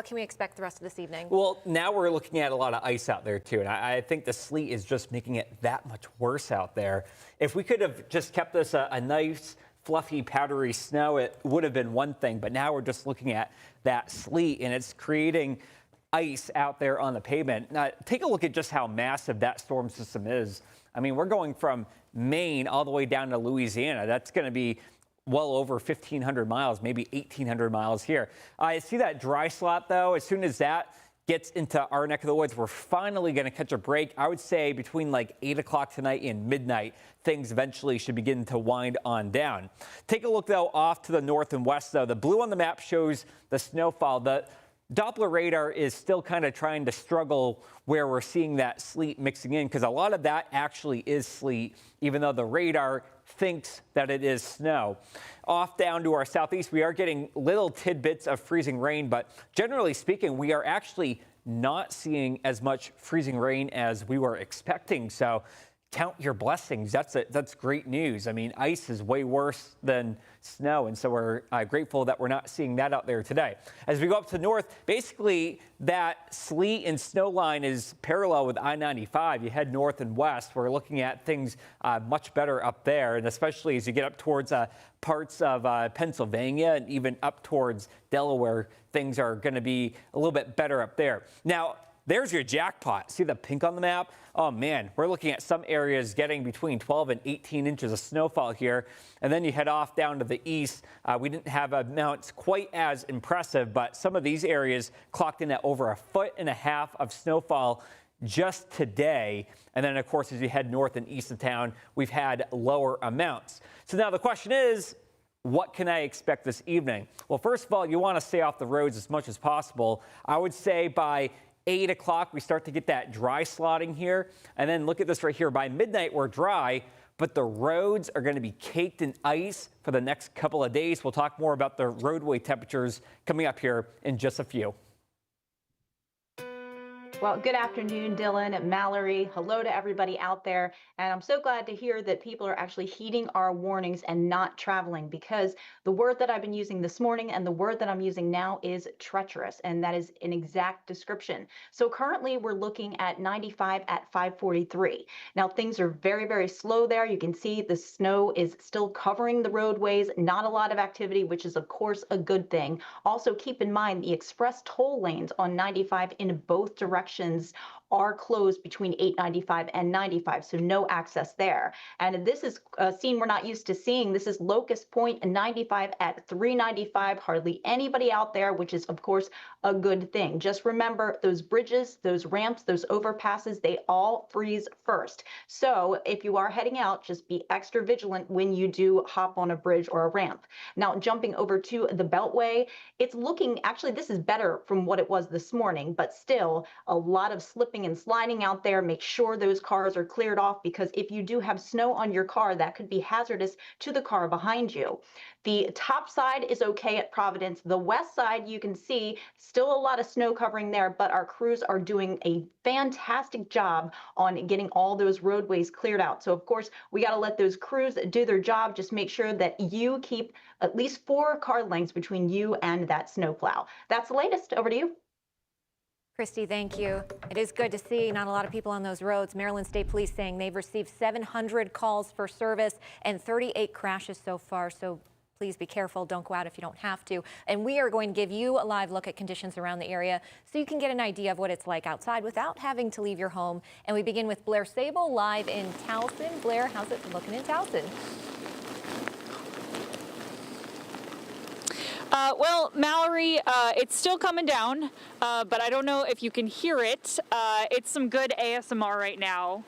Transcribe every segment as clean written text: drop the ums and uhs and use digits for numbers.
what can we expect the rest of this evening? Well, now we're looking at a lot of ice out there, too. And I think the sleet is just making it that much worse out there. If we could have just kept this a nice, fluffy, powdery snow, it would have been one thing. But now we're just looking at that sleet, and it's creating ice out there on the pavement. Now, take a look at just how massive that storm system is. I mean, we're going from Maine all the way down to Louisiana. That's going to be well over 1,500 miles, maybe 1,800 miles here. I see that dry slot, though. As soon as that gets into our neck of the woods, we're finally going to catch a break. I would say between like 8 o'clock tonight and midnight, things eventually should begin to wind on down. Take a look, though, off to the north and west, though. The blue on the map shows the snowfall. The Doppler radar is still kind of trying to struggle where we're seeing that sleet mixing in, because a lot of that actually is sleet, even though the radar thinks that it is snow. Off down to our southeast, we are getting little tidbits of freezing rain, but generally speaking, we are actually not seeing as much freezing rain as we were expecting. So count your blessings. That's great news. I mean, ice is way worse than snow, and so we're grateful that we're not seeing that out there today. As we go up to north, basically that sleet and snow line is parallel with I-95. You head north and west, we're looking at things much better up there, and especially as you get up towards parts of Pennsylvania and even up towards Delaware, things are going to be a little bit better up there. Now, there's your jackpot. See the pink on the map? Oh man, we're looking at some areas getting between 12 and 18 inches of snowfall here. And then you head off down to the east. We didn't have amounts quite as impressive, but some of these areas clocked in at over 1.5 feet of snowfall just today. And then, of course, as you head north and east of town, we've had lower amounts. So now the question is, what can I expect this evening? Well, first of all, you want to stay off the roads as much as possible. I would say by 8 o'clock, we start to get that dry slotting here. And then look at this right here. By midnight, we're dry, but the roads are going to be caked in ice for the next couple of days. We'll talk more about the roadway temperatures coming up here in just a few. Well, good afternoon, Dylan and Mallory. Hello to everybody out there. And I'm so glad to hear that people are actually heeding our warnings and not traveling, because the word that I've been using this morning and the word that I'm using now is treacherous, and that is an exact description. So currently we're looking at 95 at 543. Now things are very, very slow there. You can see the snow is still covering the roadways, not a lot of activity, which is of course a good thing. Also keep in mind the express toll lanes on 95 in both directions are closed between 895 and 95, so no access there. And this is a scene we're not used to seeing. This is Locust Point and 95 at 395. Hardly anybody out there, which is, of course, a good thing. Just remember those bridges, those ramps, those overpasses, they all freeze first. So if you are heading out, just be extra vigilant when you do hop on a bridge or a ramp. Now, jumping over to the Beltway, it's looking, actually, this is better from what it was this morning, but still a lot of slipping and sliding out there. Make sure those cars are cleared off, because if you do have snow on your car, that could be hazardous to the car behind you. The top side is okay at Providence. The west side, you can see still a lot of snow covering there, but our crews are doing a fantastic job on getting all those roadways cleared out. So of course, we got to let those crews do their job. Just make sure that you keep at least 4 car lengths between you and that snowplow. That's the latest. Over to you. Christy, thank you. It is good to see not a lot of people on those roads. Maryland State Police saying they've received 700 calls for service and 38 crashes so far. So please be careful. Don't go out if you don't have to. And we are going to give you a live look at conditions around the area so you can get an idea of what it's like outside without having to leave your home. And we begin with Blair Sable live in Towson. Blair, how's it looking in Towson? Well, Mallory, it's still coming down, but I don't know if you can hear it. It's some good ASMR right now.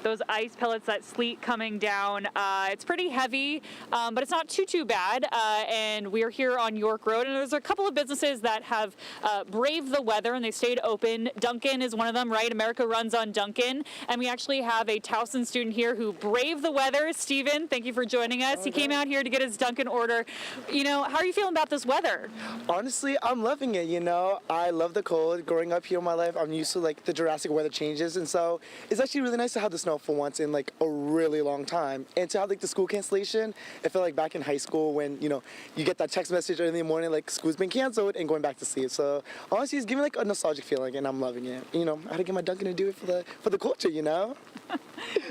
Those ice pellets, that sleet coming down. It's pretty heavy, but it's not too bad. And we're here on York Road, and there's a couple of businesses that have braved the weather and they stayed open. Duncan is one of them, right? America runs on Duncan. And we actually have a Towson student here who braved the weather. Steven, thank you for joining us. He came out here to get his Duncan order. You know, how are you feeling about this weather? Honestly, I'm loving it, you know. I love the cold. Growing up here in my life, I'm used to like the drastic weather changes, and so it's actually really nice to have the snow snow for once in like a really long time. And to have like the school cancellation, it felt like back in high school when, you get that text message early in the morning like school's been canceled and going back to sleep. So honestly, it's giving like a nostalgic feeling and I'm loving it. I had to get my Dunkin' to do it for the culture,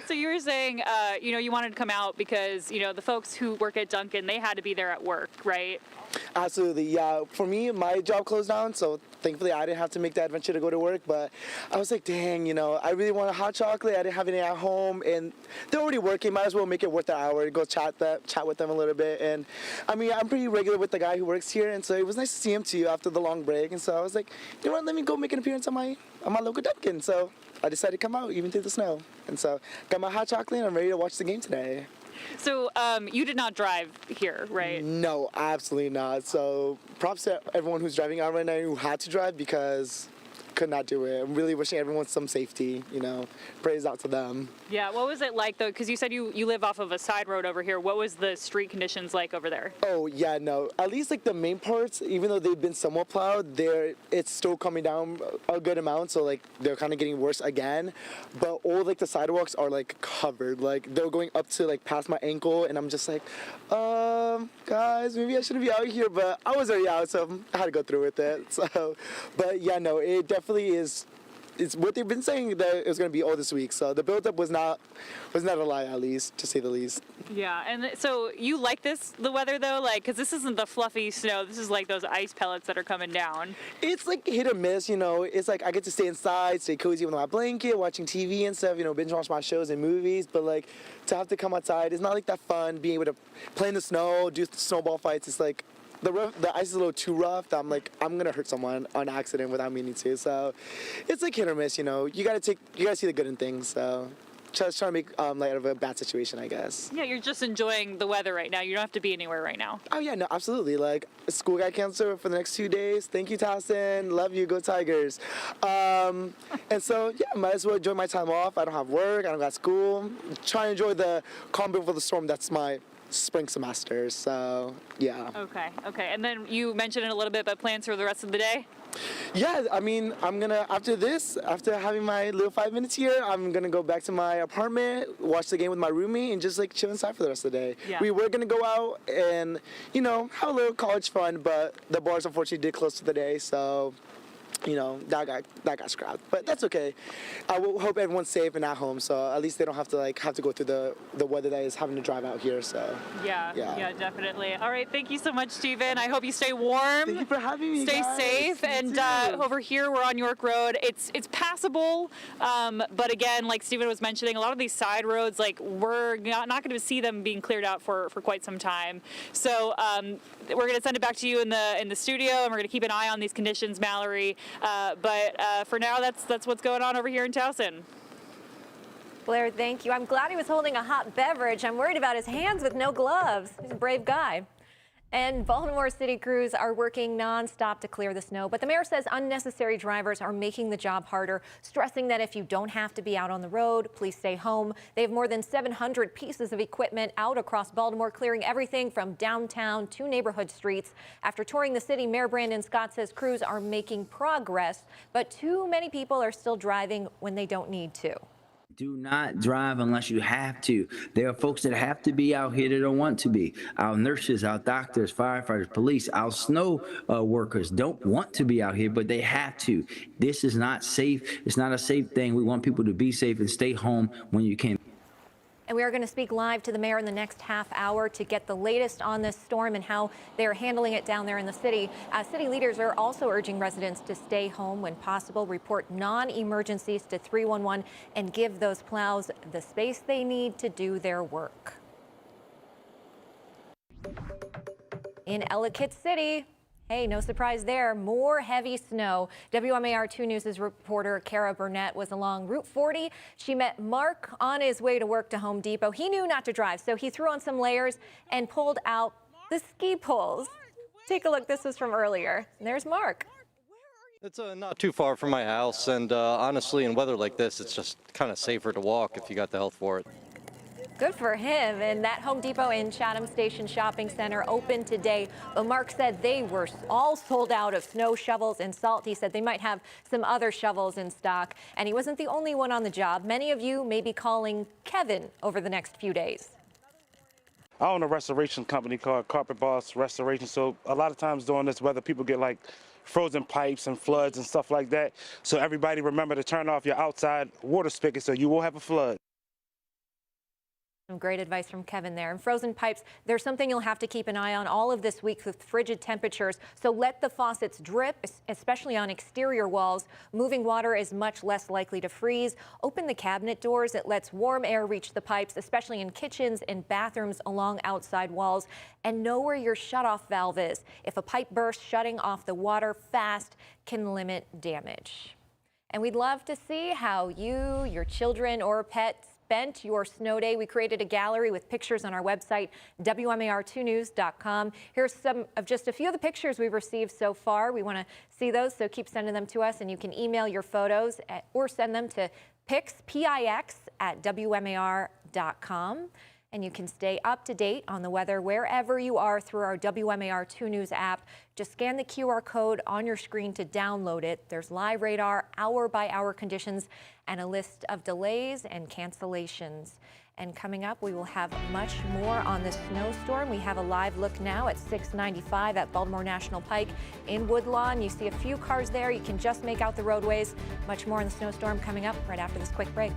So you were saying, you wanted to come out because, the folks who work at Dunkin', they had to be there at work, right? Absolutely, yeah. For me, my job closed down, so thankfully I didn't have to make that adventure to go to work, but I was like, dang, I really want a hot chocolate. I didn't have any at home, and they're already working. Might as well make it worth the hour, go chat with them a little bit. And I mean, I'm pretty regular with the guy who works here, and so it was nice to see him too after the long break. And so I was like, you know what, let me go make an appearance on my local Dunkin'. So I decided to come out even through the snow. And so got my hot chocolate, and I'm ready to watch the game today. So you did not drive here, right? No, absolutely not. So props to everyone who's driving out right now who had to drive because could not do it. I'm really wishing everyone some safety, praise out to them. Yeah, what was it like though? Because you said you live off of a side road over here. What was the street conditions like over there? Oh yeah, no. At least like the main parts, even though they've been somewhat plowed, it's still coming down a good amount. So like they're kind of getting worse again. But all like the sidewalks are like covered. Like they're going up to like past my ankle, and I'm just like, guys, maybe I shouldn't be out here. But I was already out, so I had to go through with it. So, but yeah, no, it definitely is. It's what they've been saying that it was going to be all this week. So the buildup was not a lie, at least, to say the least. Yeah, and so you like the weather though, because this isn't the fluffy snow. This is like those ice pellets that are coming down. It's like hit or miss, It's like I get to stay inside, stay cozy with my blanket, watching TV and stuff, binge watch my shows and movies. But like to have to come outside, it's not like that fun. Being able to play in the snow, do snowball fights. It's like the ice is a little too rough that I'm like, I'm gonna hurt someone on accident without meaning to. So it's like hit or miss, you gotta see the good in things. So just trying to make light of a bad situation, I guess. Yeah, you're just enjoying the weather right now. You don't have to be anywhere right now. Oh yeah, no, absolutely. Like school got canceled for the next 2 days. Thank you, Towson. Love you. Go Tigers. And so yeah, might as well enjoy my time off. I don't have work. I don't got school. Try to enjoy the calm before the storm. That's my spring semester, so yeah. Okay. And then you mentioned it a little bit, but plans for the rest of the day? Yeah, I mean, I'm gonna, after having my little 5 minutes here, I'm gonna go back to my apartment, watch the game with my roommate, and just like chill inside for the rest of the day. Yeah. We were gonna go out and, have a little college fun, but the bars unfortunately did close for the day, so that got scrapped, but that's okay. I will hope everyone's safe and at home, so at least they don't have to go through the weather that is having to drive out here. So yeah, definitely. All right, thank you so much, Stephen. I hope you stay warm. Thank you for having me. Stay guys. safe, You and too. over here we're on York Road. It's passable, but again, like Stephen was mentioning, a lot of these side roads, like we're not going to see them being cleared out for quite some time. So we're going to send it back to you in the studio, and we're going to keep an eye on these conditions, Mallory. But for now, that's what's going on over here in Towson. Blair, thank you. I'm glad he was holding a hot beverage. I'm worried about his hands with no gloves. He's a brave guy. And Baltimore City crews are working nonstop to clear the snow, but the mayor says unnecessary drivers are making the job harder, stressing that if you don't have to be out on the road, please stay home. They have more than 700 pieces of equipment out across Baltimore, clearing everything from downtown to neighborhood streets. After touring the city, Mayor Brandon Scott says crews are making progress, but too many people are still driving when they don't need to. Do not drive unless you have to. There are folks that have to be out here that don't want to be. Our nurses, our doctors, firefighters, police, our snow workers don't want to be out here, but they have to. This is not safe. It's not a safe thing. We want people to be safe and stay home when you can. And we are going to speak live to the mayor in the next half hour to get the latest on this storm and how they're handling it down there in the city. City leaders are also urging residents to stay home when possible, report non-emergencies to 311, and give those plows the space they need to do their work. In Ellicott City, hey, no surprise there. More heavy snow. WMAR-2 News' reporter Kara Burnett was along Route 40. She met Mark on his way to work to Home Depot. He knew not to drive, so he threw on some layers and pulled out the ski poles. Take a look. This was from earlier. And there's Mark. It's not too far from my house, and honestly, in weather like this, it's just kind of safer to walk if you got the health for it. Good for him. And that Home Depot in Chatham Station Shopping Center opened today. But Mark said they were all sold out of snow shovels and salt. He said they might have some other shovels in stock. And he wasn't the only one on the job. Many of you may be calling Kevin over the next few days. I own a restoration company called Carpet Boss Restoration. So a lot of times during this weather, people get like frozen pipes and floods and stuff like that. So everybody remember to turn off your outside water spigot so you will have a flood. Some great advice from Kevin there. And frozen pipes, there's something you'll have to keep an eye on all of this week with frigid temperatures. So let the faucets drip, especially on exterior walls. Moving water is much less likely to freeze. Open the cabinet doors. It lets warm air reach the pipes, especially in kitchens and bathrooms along outside walls. And know where your shutoff valve is. If a pipe bursts, shutting off the water fast can limit damage. And we'd love to see how you, your children, or pets spent your snow day. We created a gallery with pictures on our website, WMAR2news.com. Here's some of just a few of the pictures we've received so far. We want to see those, so keep sending them to us, and you can email your photos or send them to pix@WMAR.com. And you can stay up to date on the weather wherever you are through our WMAR-2 News app. Just scan the QR code on your screen to download it. There's live radar, hour-by-hour conditions, and a list of delays and cancellations. And coming up, we will have much more on the snowstorm. We have a live look now at 695 at Baltimore National Pike in Woodlawn. You see a few cars there. You can just make out the roadways. Much more on the snowstorm coming up right after this quick break.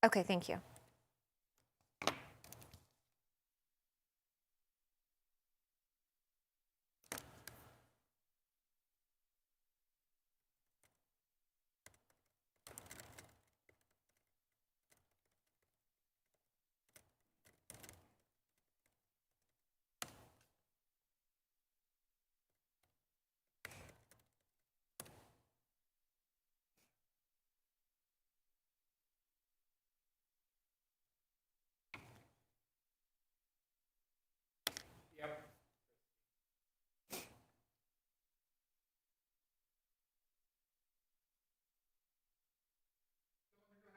Okay, thank you.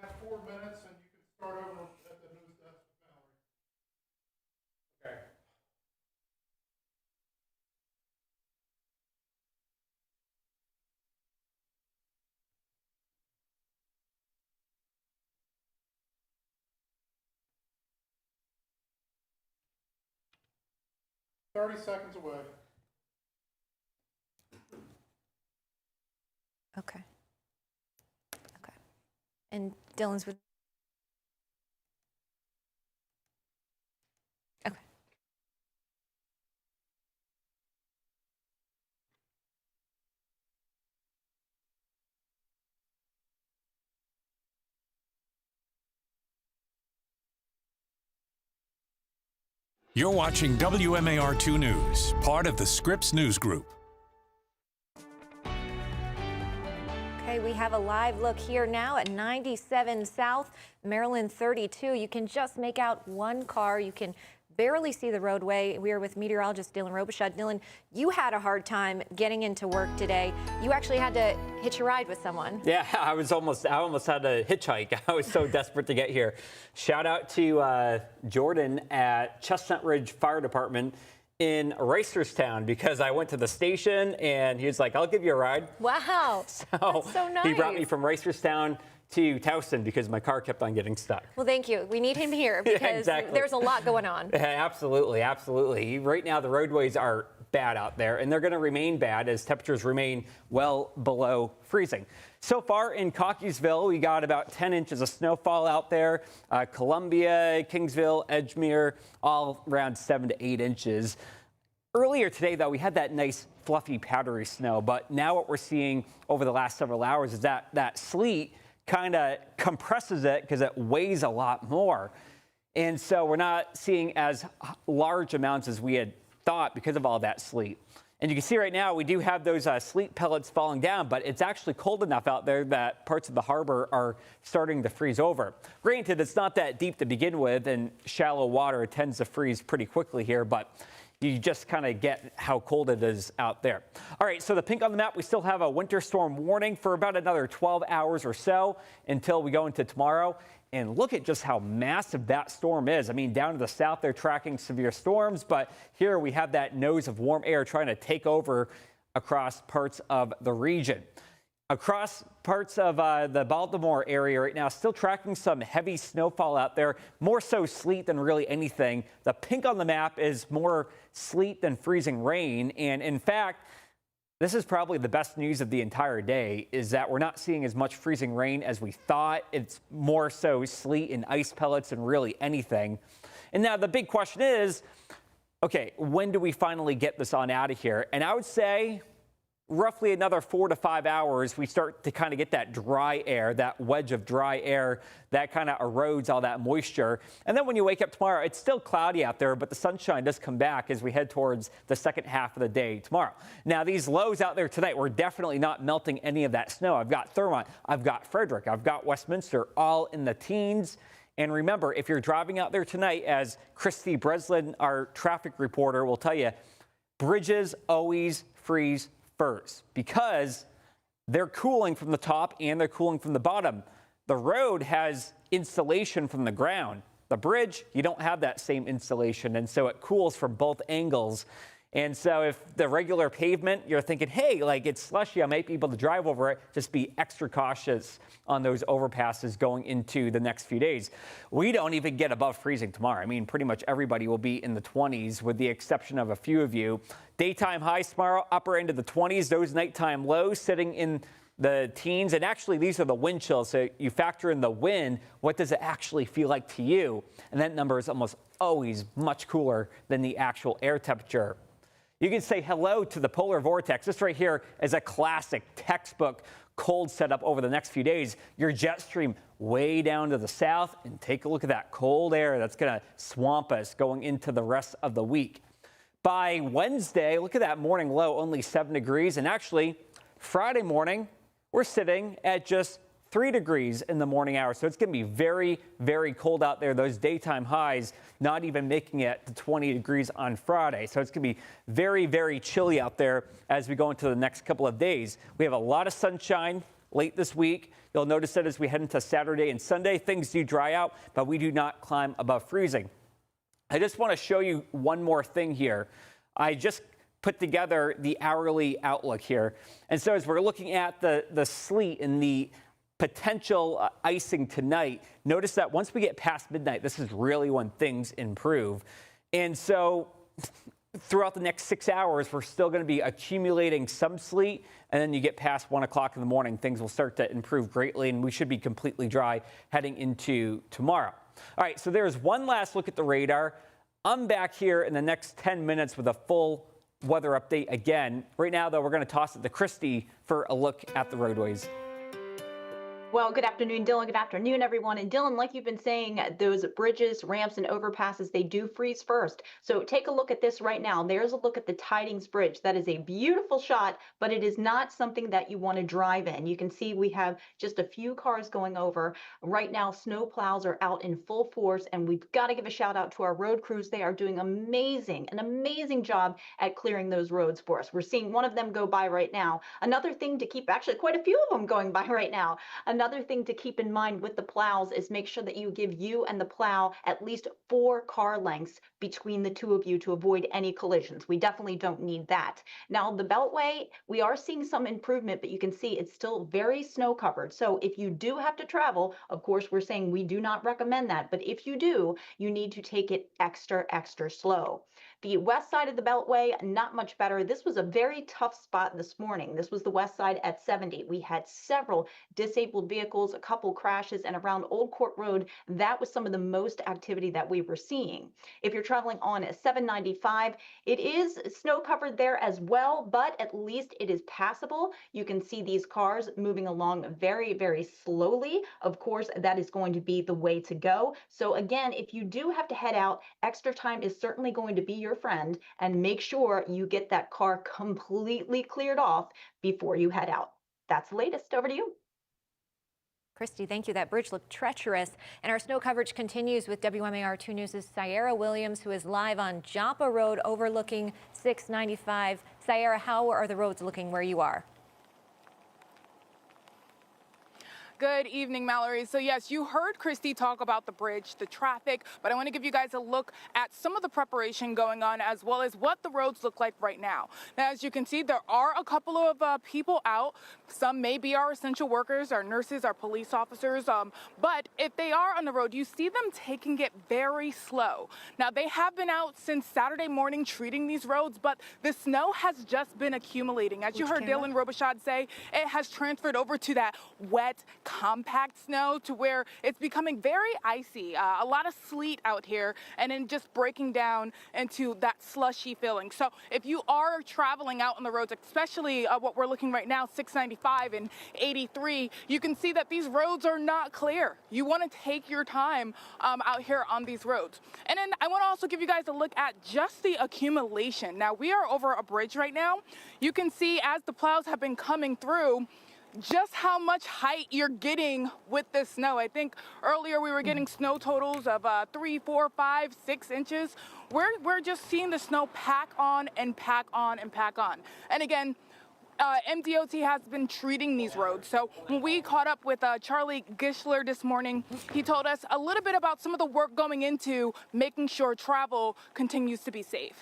Have 4 minutes and you can start over at the news desk with Mallory. Okay. "30 seconds away." Okay. Okay. And Dylan's with. Okay. You're watching WMAR-2 News, part of the Scripps News Group. Okay, we have a live look here now at 97 South, Maryland 32. You can just make out one car. You can barely see the roadway. We are with meteorologist Dylan Robichaud. Dylan, you had a hard time getting into work today. You actually had to hitch a ride with someone. Yeah, I almost had to hitchhike. I was so desperate to get here. Shout out to Jordan at Chestnut Ridge Fire Department in Reisterstown, because I went to the station and he was like, "I'll give you a ride." Wow, So, that's so nice. He brought me from Reisterstown to Towson because my car kept on getting stuck. Well, thank you. We need him here because Yeah, exactly. there's a lot going on. Absolutely, absolutely. Right now, the roadways are bad out there, and they're going to remain bad as temperatures remain well below freezing. So far in Cockeysville, we got about 10 inches of snowfall out there. Columbia, Kingsville, Edgemere, all around 7 to 8 inches. Earlier today, though, we had that nice fluffy powdery snow, but now what we're seeing over the last several hours is that sleet kind of compresses it because it weighs a lot more. And so we're not seeing as large amounts as we had thought because of all that sleet. And you can see right now we do have those sleet pellets falling down, but it's actually cold enough out there that parts of the harbor are starting to freeze over. Granted, it's not that deep to begin with, and shallow water tends to freeze pretty quickly here, but you just kind of get how cold it is out there. All right, so the pink on the map, we still have a winter storm warning for about another 12 hours or so until we go into tomorrow. And look at just how massive that storm is. I mean, down to the south, they're tracking severe storms, but here we have that nose of warm air trying to take over across parts of the region. Across parts of the Baltimore area right now, still tracking some heavy snowfall out there, more so sleet than really anything. The pink on the map is more sleet than freezing rain. And in fact, this is probably the best news of the entire day, is that we're not seeing as much freezing rain as we thought. It's more so sleet and ice pellets than really anything. And now the big question is, okay, when do we finally get this on out of here? And I would say roughly another 4 to 5 hours, we start to kind of get that dry air, that wedge of dry air that kind of erodes all that moisture. And then when you wake up tomorrow, it's still cloudy out there, but the sunshine does come back as we head towards the second half of the day tomorrow. Now, these lows out there tonight, we're definitely not melting any of that snow. I've got Thurmont, I've got Frederick, I've got Westminster, all in the teens. And remember, if you're driving out there tonight, as Christy Breslin, our traffic reporter, will tell you, bridges always freeze first because they're cooling from the top and they're cooling from the bottom. The road has insulation from the ground. The bridge, you don't have that same insulation, and so it cools from both angles. And so if the regular pavement, you're thinking, hey, like it's slushy, I might be able to drive over it, just be extra cautious on those overpasses going into the next few days. We don't even get above freezing tomorrow. I mean, pretty much everybody will be in the 20s with the exception of a few of you. Daytime highs tomorrow, upper end of the 20s, those nighttime lows sitting in the teens. And actually, these are the wind chills. So you factor in the wind, what does it actually feel like to you? And that number is almost always much cooler than the actual air temperature. You can say hello to the polar vortex. This right here is a classic textbook cold setup over the next few days. Your jet stream way down to the south, and take a look at that cold air that's going to swamp us going into the rest of the week. By Wednesday, look at that morning low, only 7 degrees. And actually, Friday morning, we're sitting at just 3 degrees in the morning hours. So it's going to be very, very cold out there. Those daytime highs not even making it to 20 degrees on Friday. So it's going to be very, very chilly out there as we go into the next couple of days. We have a lot of sunshine late this week. You'll notice that as we head into Saturday and Sunday, things do dry out, but we do not climb above freezing. I just want to show you one more thing here. I just put together the hourly outlook here. And so as we're looking at the sleet and the potential icing tonight, notice that once we get past midnight, this is really when things improve. And so throughout the next 6 hours, we're still going to be accumulating some sleet. And then you get past 1 o'clock in the morning, things will start to improve greatly, and we should be completely dry heading into tomorrow. All right, so there's one last look at the radar. I'm back here in the next 10 minutes with a full weather update again. Right now, though, we're going to toss it to Christy for a look at the roadways. Well, good afternoon, Dylan. Good afternoon, everyone. And Dylan, like you've been saying, those bridges, ramps, and overpasses, they do freeze first. So take a look at this right now. There's a look at the Tidings Bridge. That is a beautiful shot, but it is not something that you want to drive in. You can see we have just a few cars going over. Right now, snow plows are out in full force, and we've got to give a shout out to our road crews. They are doing an amazing job at clearing those roads for us. We're seeing one of them go by right now. Another thing to keep, actually quite a few of them going by right now. Another thing to keep in mind with the plows is make sure that you give you and the plow at least 4 car lengths between the two of you to avoid any collisions. We definitely don't need that. Now, the Beltway, we are seeing some improvement, but you can see it's still very snow covered. So if you do have to travel, of course, we're saying we do not recommend that. But if you do, you need to take it extra slow. The west side of the Beltway, not much better. This was a very tough spot this morning. This was the west side at 70. We had several disabled vehicles, a couple crashes, and around Old Court Road, that was some of the most activity that we were seeing. If you're traveling on 795, it is snow covered there as well, but at least it is passable. You can see these cars moving along very, very slowly. Of course, that is going to be the way to go. So again, if you do have to head out, extra time is certainly going to be your friend, and make sure you get that car completely cleared off before you head out. That's the latest. Over to you. Christy, thank you. That bridge looked treacherous. And our snow coverage continues with WMAR-2 News' Sierra Williams, who is live on Joppa Road overlooking 695. Sierra, how are the roads looking where you are? Good evening, Mallory. So yes, you heard Christy talk about the bridge, the traffic, but I want to give you guys a look at some of the preparation going on as well as what the roads look like right now. Now, as you can see, there are a couple of people out. Some may be our essential workers, our nurses, our police officers, but if they are on the road, you see them taking it very slow. Now, they have been out since Saturday morning treating these roads, but the snow has just been accumulating. As you heard Dylan Robichaud say, it has transferred over to that wet, compact snow to where it's becoming very icy. A lot of sleet out here and then just breaking down into that slushy feeling. So if you are traveling out on the roads, especially what we're looking right now, 695 and 83, you can see that these roads are not clear. You want to take your time out here on these roads. And then I want to also give you guys a look at just the accumulation. Now, we are over a bridge right now. You can see as the plows have been coming through, just how much height you're getting with this snow. I think earlier we were getting snow totals of 3, 4, 5, 6 inches. We're just seeing the snow pack on and pack on and pack on. And again, MDOT has been treating these roads. So when we caught up with Charlie Gischler this morning, he told us a little bit about some of the work going into making sure travel continues to be safe.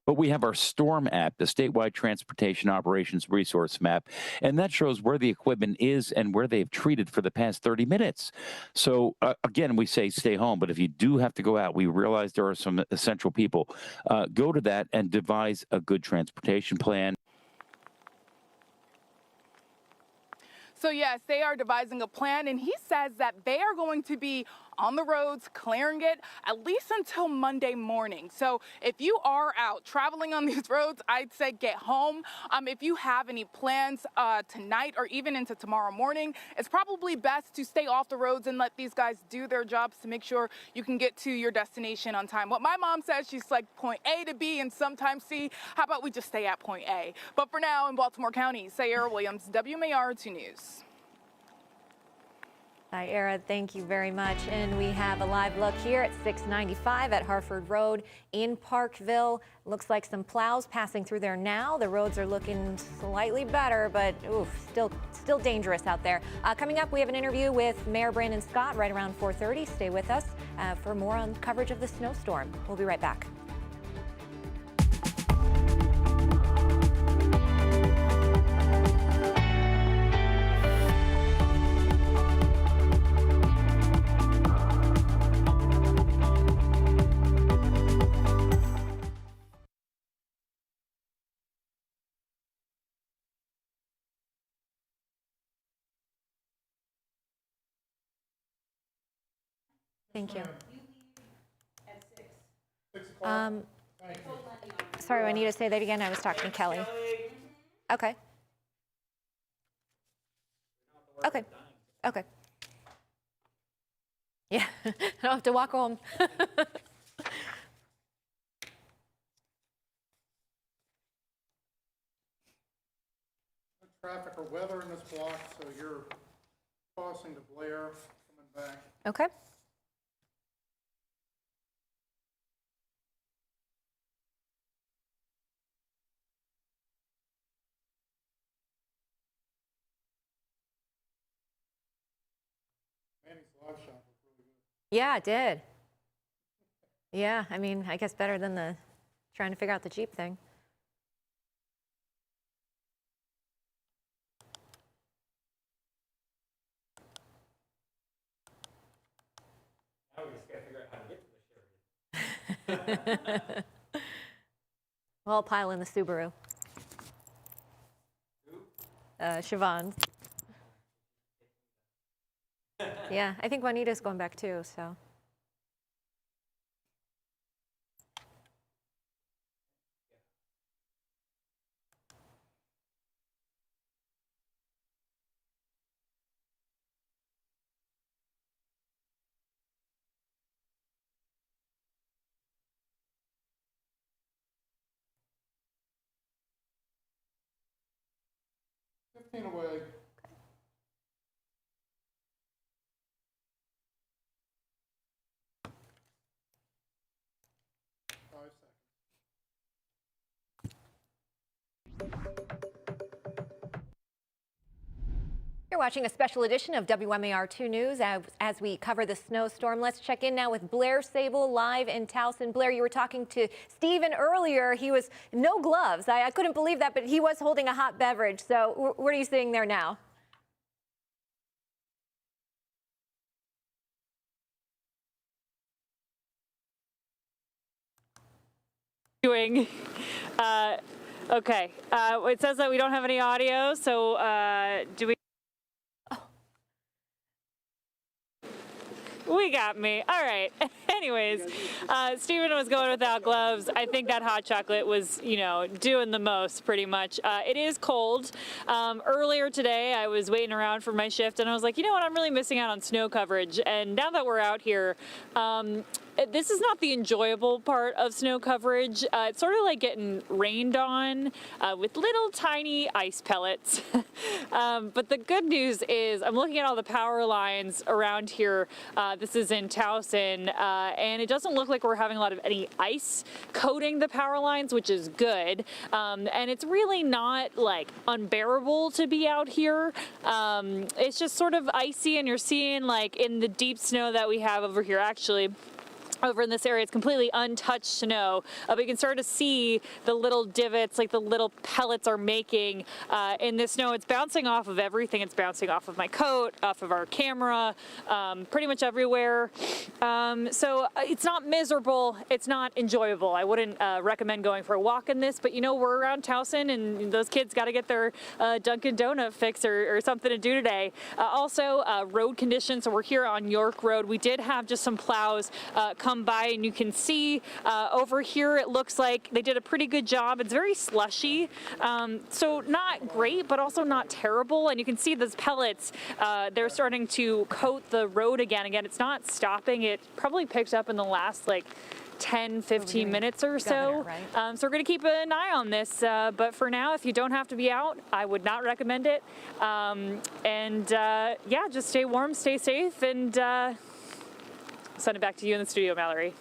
But we have our STORM app, the Statewide Transportation Operations Resource Map, and that shows where the equipment is and where they've treated for the past 30 minutes. So, again, we say stay home, but if you do have to go out, we realize there are some essential people. Go to that and devise a good transportation plan. So yes, they are devising a plan, and he says that they are going to be on the roads clearing it at least until Monday morning. So if you are out traveling on these roads, I'd say get home. If you have any plans tonight or even into tomorrow morning, it's probably best to stay off the roads and let these guys do their jobs to make sure you can get to your destination on time. What my mom says, she's like point A to B and sometimes C. How about we just stay at point A? But for now, in Baltimore County, Sierra Williams, WMAR-2 News. Sierra, thank you very much. And we have a live look here at 695 at Harford Road in Parkville. Looks like some plows passing through there now. The roads are looking slightly better, but still dangerous out there. Coming up, we have an interview with Mayor Brandon Scott right around 4:30. Stay with us for more on coverage of the snowstorm. We'll be right back. Thank you. Sorry, I need to say that again. I was talking to Kelly. Okay. Okay. Okay. Yeah, I don't have to walk home. Traffic or weather in this block, so you're crossing to Blair, coming back. Okay. Manny's live shot was really good. Yeah, it did. Yeah, I mean, I guess better than the trying to figure out the Jeep thing. Now we just got to figure out how to get to the Sherry. We'll all pile in the Subaru. Siobhan. Yeah, I think Juanita's going back too, so. Away. You're watching a special edition of WMAR-2 News as we cover the snowstorm. Let's check in now with Blair Sable live in Towson. Blair, you were talking to Stephen earlier. He was no gloves. I couldn't believe that, but he was holding a hot beverage. So what are you seeing there now? Doing. Okay. It says that we don't have any audio, so do we? We got me. All right. Anyways, Stephen was going without gloves. I think that hot chocolate was, doing the most pretty much. It is cold. Earlier today, I was waiting around for my shift, and I was like, you know what? I'm really missing out on snow coverage. And now that we're out here, this is not the enjoyable part of snow coverage. It's sort of like getting rained on with little tiny ice pellets. But the good news is I'm looking at all the power lines around here. This is in Towson, and it doesn't look like we're having a lot of any ice coating the power lines, which is good. And it's really not like unbearable to be out here. It's just sort of icy, and you're seeing like in the deep snow that we have over here, actually. Over in this area, it's completely untouched snow, but you can start to see the little divots, like the little pellets are making in this snow. It's bouncing off of everything. It's bouncing off of my coat, off of our camera, pretty much everywhere. So it's not miserable. It's not enjoyable. I wouldn't recommend going for a walk in this, but we're around Towson, and those kids got to get their Dunkin' Donut fix or something to do today. Also, road conditions. So we're here on York Road. We did have just some plows come by, and you can see over here it looks like they did a pretty good job. It's very slushy, so not great, but also not terrible. And you can see those pellets, they're starting to coat the road again. It's not stopping. It probably picked up in the last 10-15 minutes or so. Right? So we're going to keep an eye on this, but for now, if you don't have to be out, I would not recommend it. Yeah, just stay warm, stay safe, and send it back to you in the studio, Mallory.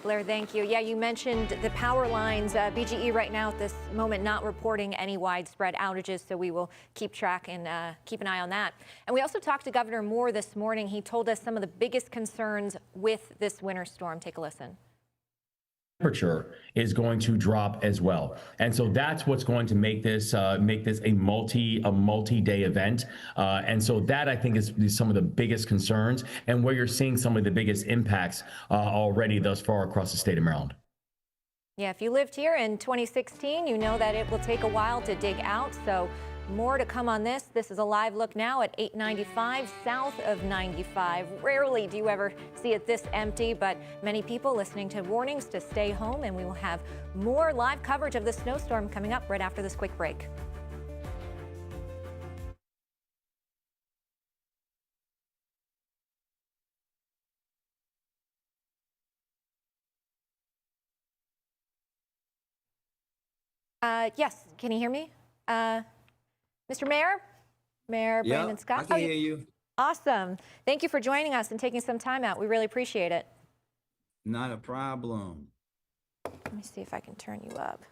Blair, thank you. Yeah, you mentioned the power lines. BGE right now at this moment not reporting any widespread outages, so we will keep track and keep an eye on that. And we also talked to Governor Moore this morning. He told us some of the biggest concerns with this winter storm. Take a listen. Temperature is going to drop as well, and so that's what's going to make this a multi-day event, and so that I think is some of the biggest concerns and where you're seeing some of the biggest impacts already thus far across the state of Maryland. Yeah, if you lived here in 2016, you know that it will take a while to dig out, so more to come on this. This is a live look now at 895 south of 95. Rarely do you ever see it this empty, but many people listening to warnings to stay home, and we will have more live coverage of the snowstorm coming up right after this quick break. Yes, can you hear me? Mr. Mayor? Mayor Brandon Scott? I can hear you. Awesome. Thank you for joining us and taking some time out. We really appreciate it. Not a problem. Let me see if I can turn you up.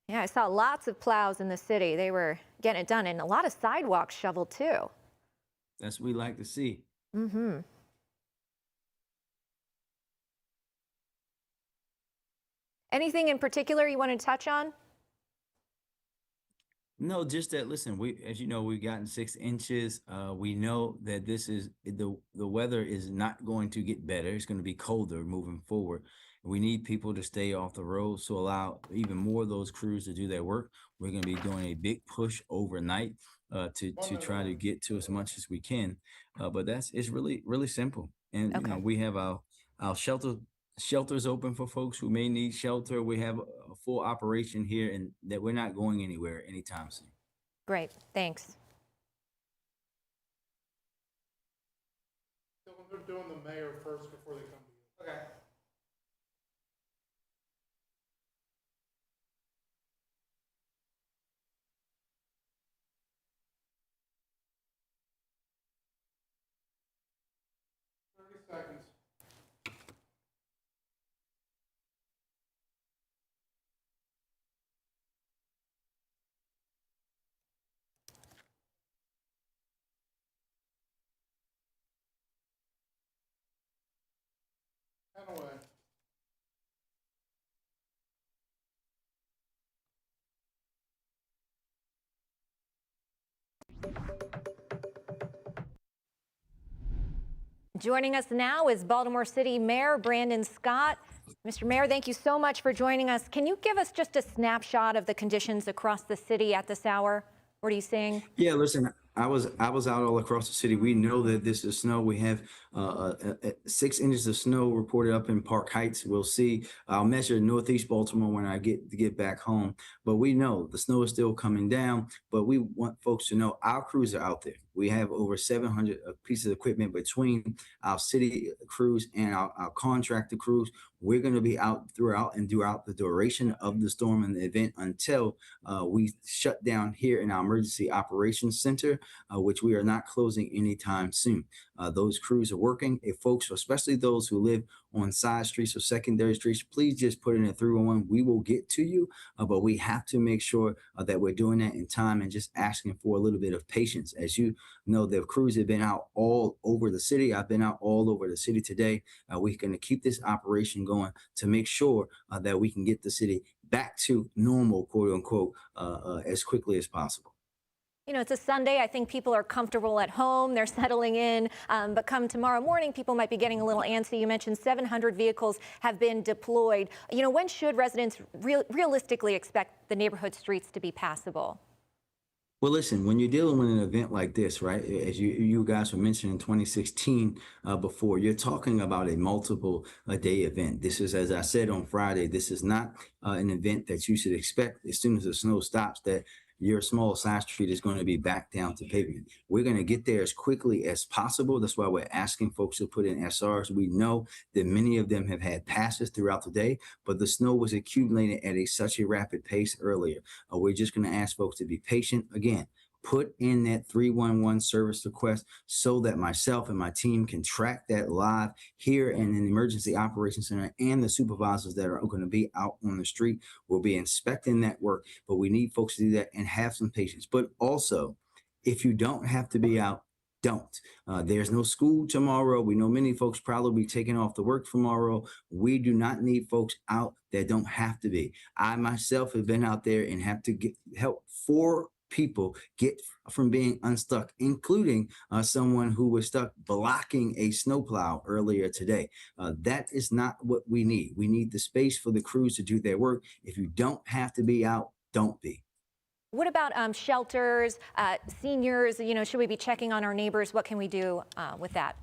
Yeah, I saw lots of plows in the city. They were getting it done, and a lot of sidewalks shoveled too. That's what we like to see. Mm-hmm. Anything in particular you want to touch on? No, just that. Listen, as you know, we've gotten 6 inches. We know that this is the weather is not going to get better. It's going to be colder moving forward, We need people to stay off the road, so allow even more of those crews to do their work. We're going to be doing a big push overnight to try to get to as much as we can. But it's really simple. And you know, Okay. we have our shelters open for folks who may need shelter. We have a full operation here, and that we're not going anywhere anytime soon. Great. Thanks. They're doing the mayor first before they come to you. Okay. Seconds. And away. Joining us now is Baltimore City Mayor Brandon Scott. Mr. Mayor, thank you so much for joining us. Can you give us just a snapshot of the conditions across the city at this hour? What are you seeing? Yeah, listen, I was out all across the city. We know that this is snow. We have 6 inches of snow reported up in Park Heights. We'll see. I'll measure Northeast Baltimore when I get back home. But we know the snow is still coming down. But we want folks to know our crews are out there. We have over 700 pieces of equipment between our city crews and our contractor crews. We're going to be out throughout the duration of the storm and the event until we shut down here in our emergency operations center, which we are not closing anytime soon. Those crews are working. If folks, especially those who live on side streets or secondary streets, please just put in a 311. We will get to you, but we have to make sure that we're doing that in time and just asking for a little bit of patience. As you know, the crews have been out all over the city. I've been out all over the city today. We're going to keep this operation going to make sure that we can get the city back to normal, quote unquote, as quickly as possible. You know, it's a Sunday. I think people are comfortable at home. They're settling in. But come tomorrow morning, people might be getting a little antsy. You mentioned 700 vehicles have been deployed. You know, when should residents realistically expect the neighborhood streets to be passable? Well, listen, when you're dealing with an event like this, right, as you guys were mentioning in 2016 before, you're talking about a multiple day event. This is, as I said on Friday, this is not an event that you should expect as soon as the snow stops that your small side street is going to be back down to pavement. We're going to get there as quickly as possible. That's why we're asking folks to put in SRs. We know that many of them have had passes throughout the day, but the snow was accumulating at such a rapid pace earlier. We're just going to ask folks to be patient. Again, put in that 311 service request so that myself and my team can track that live here in the emergency operations center, and the supervisors that are going to be out on the street will be inspecting that work. But we need folks to do that and have some patience. But also, if you don't have to be out, don't. There's no school tomorrow. We know many folks probably be taking off to work tomorrow. We do not need folks out that don't have to be. I myself have been out there and have to get help 4 people get from being unstuck, including someone who was stuck blocking a snowplow earlier today. That is not what we need. We need the space for the crews to do their work. If you don't have to be out, don't be. What about shelters, seniors? You know, should we be checking on our neighbors? What can we do with that?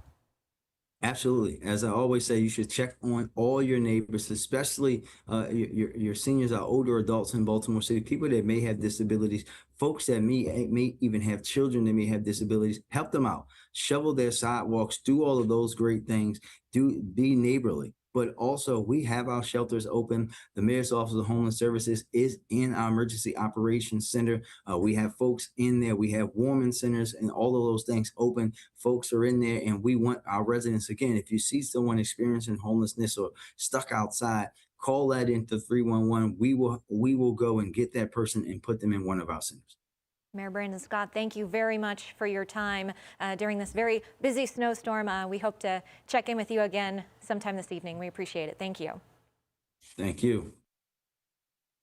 Absolutely. As I always say, you should check on all your neighbors, especially your seniors, our older adults in Baltimore City, people that may have disabilities, folks that may even have children that may have disabilities. Help them out. Shovel their sidewalks, do all of those great things. Be neighborly. But also, we have our shelters open. The Mayor's Office of Homeless Services is in our Emergency Operations Center. We have folks in there. We have warming centers and all of those things open. Folks are in there, and we want our residents, again, if you see someone experiencing homelessness or stuck outside, call that into 311. We will go and get that person and put them in one of our centers. Mayor Brandon Scott, thank you very much for your time during this very busy snowstorm. We hope to check in with you again sometime this evening. We appreciate it. Thank you. Thank you.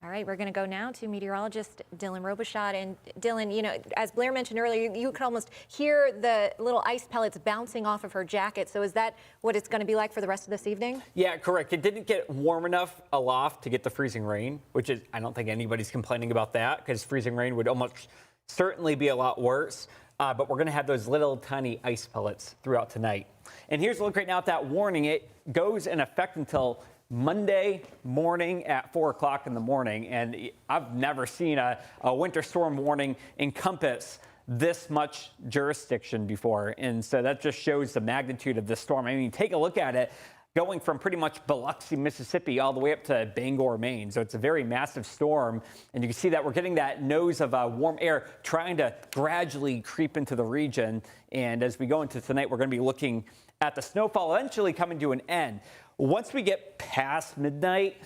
All right, we're going to go now to meteorologist Dylan Robichaud. And Dylan, you know, as Blair mentioned earlier, you could almost hear the little ice pellets bouncing off of her jacket. So is that what it's going to be like for the rest of this evening? Yeah, correct. It didn't get warm enough aloft to get the freezing rain, which is, I don't think anybody's complaining about that, because freezing rain would almost certainly be a lot worse. But we're going to have those little tiny ice pellets throughout tonight. And here's a look right now at that warning. It goes in effect until Monday morning at 4 o'clock in the morning. And I've never seen a winter storm warning encompass this much jurisdiction before. And so that just shows the magnitude of this storm. I mean, take a look at it, going from pretty much Biloxi, Mississippi, all the way up to Bangor, Maine. So it's a very massive storm. And you can see that we're getting that nose of warm air trying to gradually creep into the region. And as we go into tonight, we're going to be looking at the snowfall eventually coming to an end. Once we get past midnight,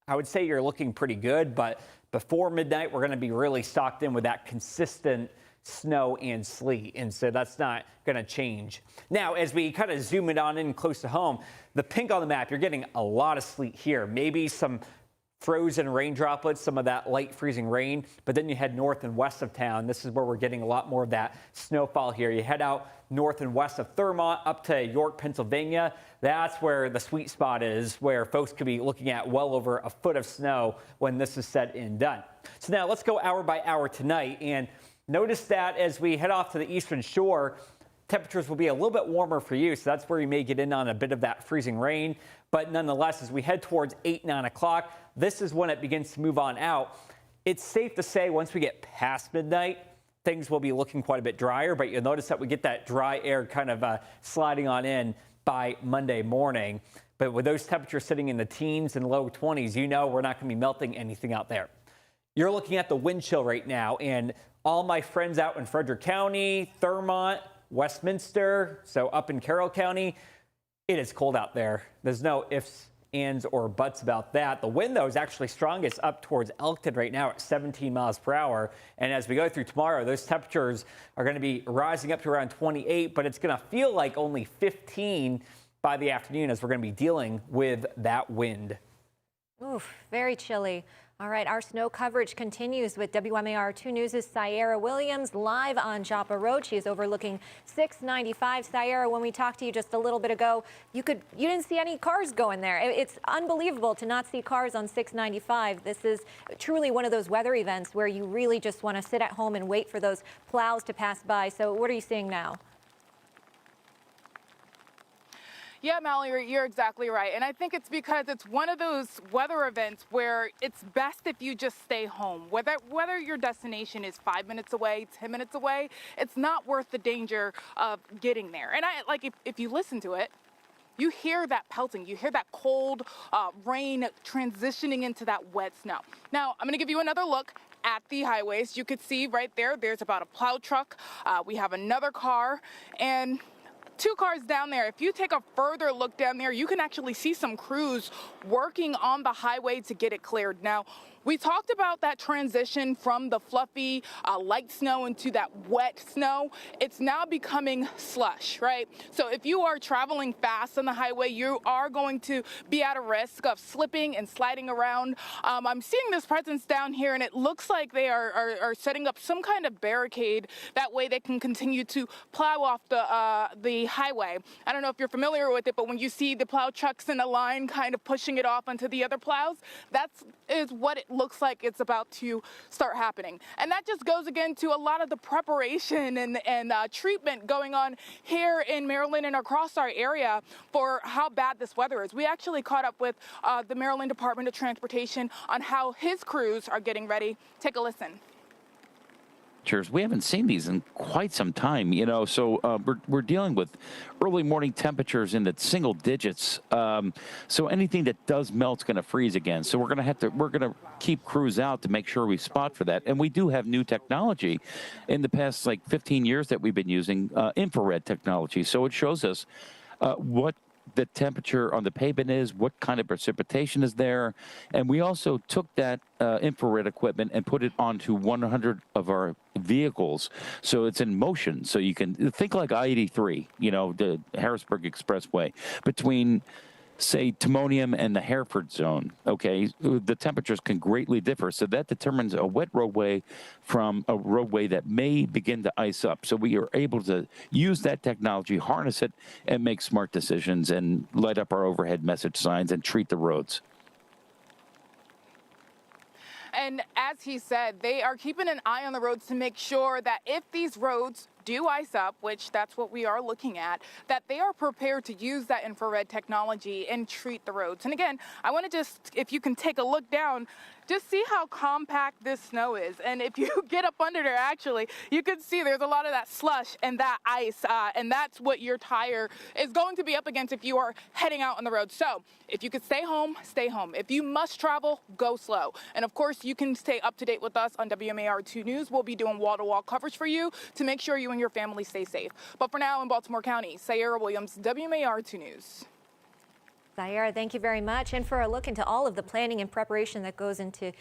I would say you're looking pretty good. But before midnight, we're going to be really stocked in with that consistent snow and sleet. And so that's not going to change. Now, as we kind of zoom it on in close to home, the pink on the map, you're getting a lot of sleet here. Maybe some frozen rain droplets, some of that light freezing rain. But then you head north and west of town. This is where we're getting a lot more of that snowfall here. You head out north and west of Thurmont up to York, Pennsylvania. That's where the sweet spot is, where folks could be looking at well over a foot of snow when this is said and done. So now let's go hour by hour tonight. And notice that as we head off to the eastern shore, temperatures will be a little bit warmer for you. So that's where you may get in on a bit of that freezing rain. But nonetheless, as we head towards 8, 9 o'clock, this is when it begins to move on out. It's safe to say once we get past midnight, things will be looking quite a bit drier. But you'll notice that we get that dry air kind of sliding on in by Monday morning. But with those temperatures sitting in the teens and low 20s, you know we're not going to be melting anything out there. You're looking at the wind chill right now, and all my friends out in Frederick County, Thurmont, Westminster, so up in Carroll County, it is cold out there. There's no ifs, ands, or buts about that. The wind, though, is actually strongest up towards Elkton right now at 17 miles per hour. And as we go through tomorrow, those temperatures are going to be rising up to around 28, but it's going to feel like only 15 by the afternoon as we're going to be dealing with that wind. Oof, very chilly. All right, our snow coverage continues with WMAR-2 News' Sierra Williams live on Joppa Road. She is overlooking 695. Sierra, when we talked to you just a little bit ago, you didn't see any cars going there. It's unbelievable to not see cars on 695. This is truly one of those weather events where you really just want to sit at home and wait for those plows to pass by. So what are you seeing now? Yeah, Mallory, you're exactly right. And I think it's because it's one of those weather events where it's best if you just stay home. Whether your destination is 5 minutes away, 10 minutes away, it's not worth the danger of getting there. And if you listen to it, you hear that pelting, you hear that cold rain transitioning into that wet snow. Now, I'm going to give you another look at the highways. You could see right there, there's about a plow truck. We have another car and 2 cars down there. If you take a further look down there, you can actually see some crews working on the highway to get it cleared. Now, we talked about that transition from the fluffy light snow into that wet snow. It's now becoming slush, right? So if you are traveling fast on the highway, you are going to be at a risk of slipping and sliding around. I'm seeing this presence down here, and it looks like they are setting up some kind of barricade. That way they can continue to plow off the highway. I don't know if you're familiar with it, but when you see the plow trucks in a line kind of pushing it off onto the other plows, that is what it looks like it's about to start happening. And that just goes again to a lot of the preparation and treatment going on here in Maryland and across our area for how bad this weather is. We actually caught up with the Maryland Department of Transportation on how his crews are getting ready. Take a listen. We haven't seen these in quite some time, you know, so we're dealing with early morning temperatures in the single digits. So anything that does melt is going to freeze again. So we're going to keep crews out to make sure we spot for that. And we do have new technology in the past, like 15 years that we've been using infrared technology. So it shows us what the temperature on the pavement is, what kind of precipitation is there. And we also took that infrared equipment and put it onto 100 of our vehicles. So it's in motion. So you can think like I-83, you know, the Harrisburg Expressway, between say, Timonium and the Hereford zone, okay, the temperatures can greatly differ. So that determines a wet roadway from a roadway that may begin to ice up. So we are able to use that technology, harness it, and make smart decisions and light up our overhead message signs and treat the roads. And as he said, they are keeping an eye on the roads to make sure that if these roads do ice up, which that's what we are looking at, that they are prepared to use that infrared technology and treat the roads. And again, I want to just, if you can take a look down, just see how compact this snow is. And if you get up under there, actually, you can see there's a lot of that slush and that ice, and that's what your tire is going to be up against if you are heading out on the road. So if you could stay home, stay home. If you must travel, go slow. And of course, you can stay up to date with us on WMAR-2 News. We'll be doing wall-to-wall coverage for you to make sure you and your family stay safe. But for now, in Baltimore County, Sierra Williams, WMAR-2 News. Sierra, thank you very much. And for a look into all of the planning and preparation that goes into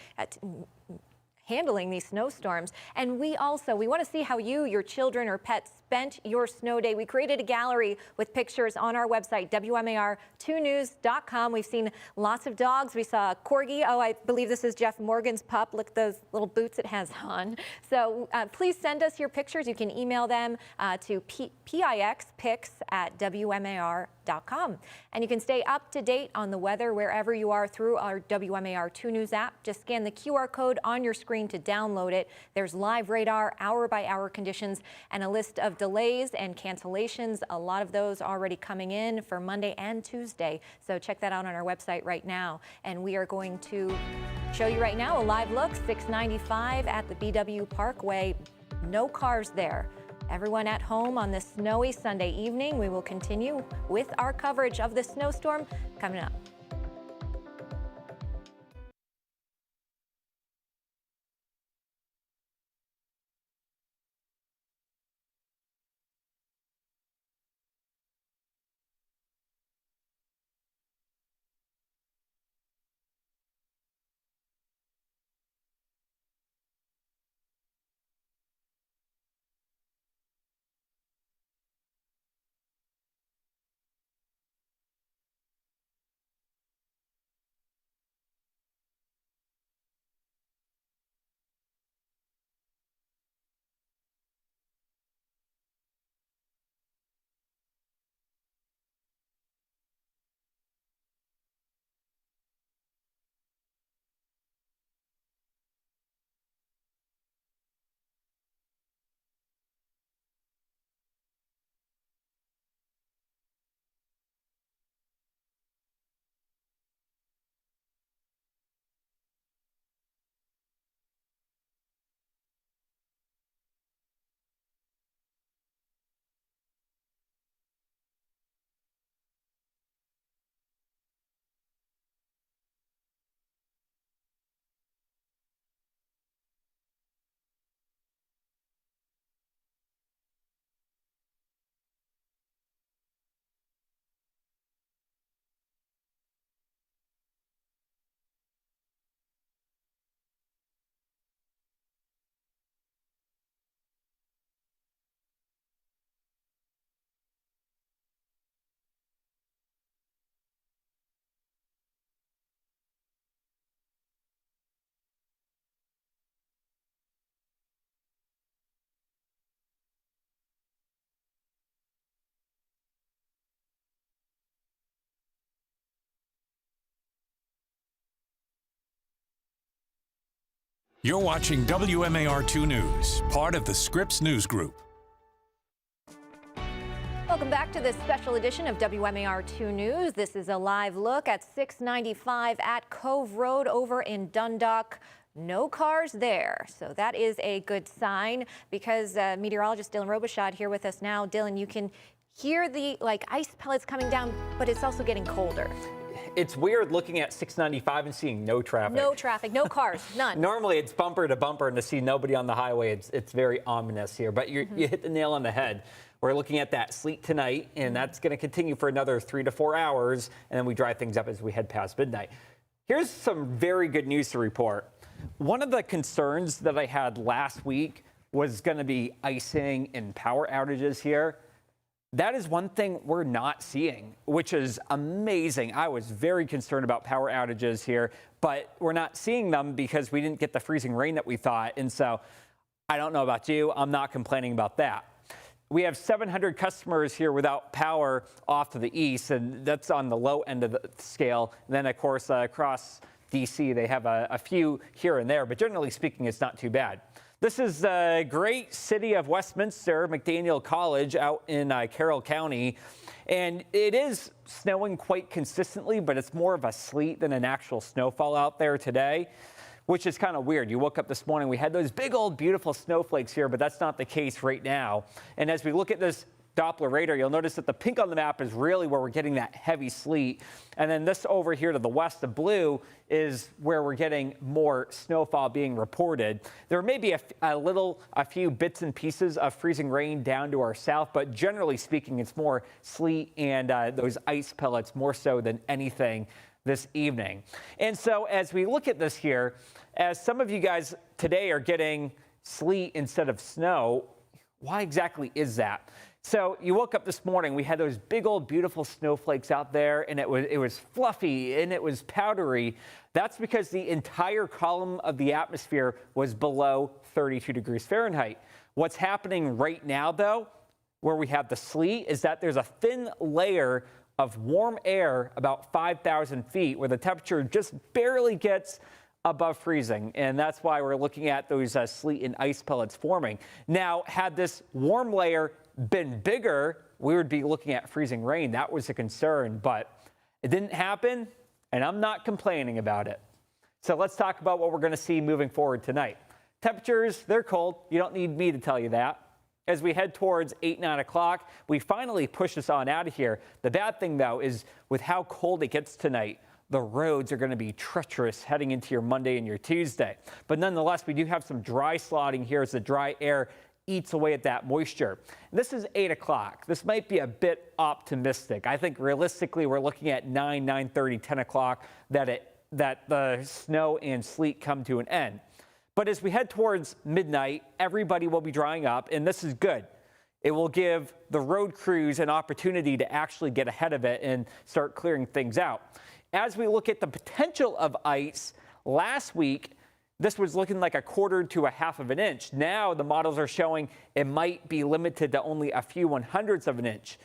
handling these snowstorms. And we want to see how you, your children, or pets spent your snow day. We created a gallery with pictures on our website, WMAR2news.com. We've seen lots of dogs. We saw a corgi. Oh, I believe this is Jeff Morgan's pup. Look at those little boots it has on. So please send us your pictures. You can email them to pixpics@WMAR.com. And you can stay up to date on the weather wherever you are through our WMAR2 News app. Just scan the QR code on your screen to download it. There's live radar, hour-by-hour conditions, and a list of delays and cancellations. A lot of those already coming in for Monday and Tuesday. So check that out on our website right now. And we are going to show you right now a live look, 695 at the BW Parkway. No cars there. Everyone at home on this snowy Sunday evening. We will continue with our coverage of the snowstorm coming up. You're watching WMAR-2 News, part of the Scripps News Group. Welcome back to this special edition of WMAR-2 News. This is a live look at 695 at Cove Road over in Dundalk. No cars there, so that is a good sign because meteorologist Dylan Robichaud here with us now. Dylan, you can hear the ice pellets coming down, but it's also getting colder. It's weird looking at 695 and seeing no traffic. No traffic, no cars, none. Normally it's bumper to bumper, and to see nobody on the highway, it's very ominous here. But you hit the nail on the head. We're looking at that sleet tonight, and that's going to continue for another 3 to 4 hours, and then we dry things up as we head past midnight. Here's some very good news to report. One of the concerns that I had last week was going to be icing and power outages here. That is one thing we're not seeing, which is amazing. I was very concerned about power outages here, but we're not seeing them because we didn't get the freezing rain that we thought. And so I don't know about you. I'm not complaining about that. We have 700 customers here without power off to the east, and that's on the low end of the scale. And then, of course, across D.C., they have a few here and there, but generally speaking, it's not too bad. This is the great city of Westminster, McDaniel College out in Carroll County. And it is snowing quite consistently, but it's more of a sleet than an actual snowfall out there today, which is kind of weird. You woke up this morning, we had those big old beautiful snowflakes here, but that's not the case right now. And as we look at this Doppler radar, you'll notice that the pink on the map is really where we're getting that heavy sleet. And then this over here to the west, the blue, is where we're getting more snowfall being reported. There may be a few bits and pieces of freezing rain down to our south, but generally speaking, it's more sleet and those ice pellets more so than anything this evening. And so as we look at this here, as some of you guys today are getting sleet instead of snow, why exactly is that? So you woke up this morning, we had those big old beautiful snowflakes out there, and it was fluffy and it was powdery. That's because the entire column of the atmosphere was below 32 degrees Fahrenheit. What's happening right now, though, where we have the sleet, is that there's a thin layer of warm air about 5,000 feet where the temperature just barely gets above freezing, and that's why we're looking at those sleet and ice pellets forming. Now, had this warm layer been bigger, we would be looking at freezing rain. That was a concern, but it didn't happen, and I'm not complaining about it. So let's talk about what we're going to see moving forward tonight. Temperatures, they're cold. You don't need me to tell you that. As we head towards 8, 9 o'clock, we finally push this on out of here. The bad thing, though, is with how cold it gets tonight, the roads are going to be treacherous heading into your Monday and your Tuesday. But nonetheless, we do have some dry slotting here as the dry air eats away at that moisture. This is 8 o'clock. This might be a bit optimistic. I think realistically, we're looking at 9, 9:30, 10 o'clock that the snow and sleet come to an end. But as we head towards midnight, everybody will be drying up, and this is good. It will give the road crews an opportunity to actually get ahead of it and start clearing things out. As we look at the potential of ice, last week, this was looking like 1/4 to 1/2 of an inch. Now the models are showing it might be limited to only a few 1/100ths of an inch.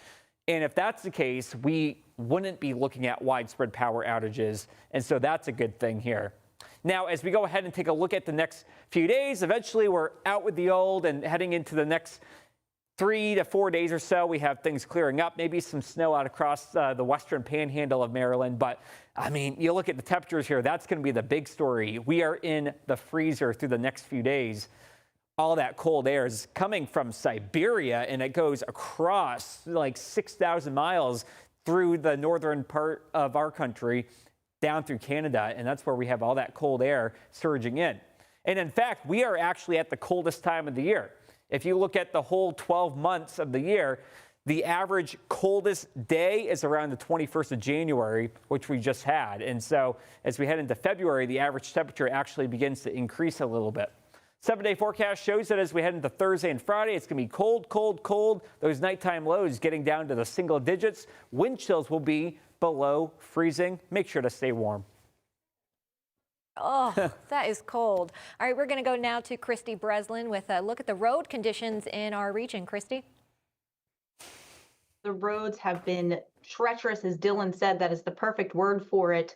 And if that's the case, we wouldn't be looking at widespread power outages. And so that's a good thing here. Now, as we go ahead and take a look at the next few days, eventually we're out with the old and heading into the next 3 to 4 days or so, we have things clearing up, maybe some snow out across the western panhandle of Maryland. But I mean, you look at the temperatures here, that's going to be the big story. We are in the freezer through the next few days. All that cold air is coming from Siberia, and it goes across like 6,000 miles through the northern part of our country down through Canada. And that's where we have all that cold air surging in. And in fact, we are actually at the coldest time of the year. If you look at the whole 12 months of the year, the average coldest day is around the 21st of January, which we just had. And so as we head into February, the average temperature actually begins to increase a little bit. 7-day forecast shows that as we head into Thursday and Friday, it's going to be cold, cold, cold. Those nighttime lows getting down to the single digits. Wind chills will be below freezing. Make sure to stay warm. Oh, that is cold. All right, we're going to go now to Christy Breslin with a look at the road conditions in our region. Christy? The roads have been treacherous, as Dylan said. That is the perfect word for it,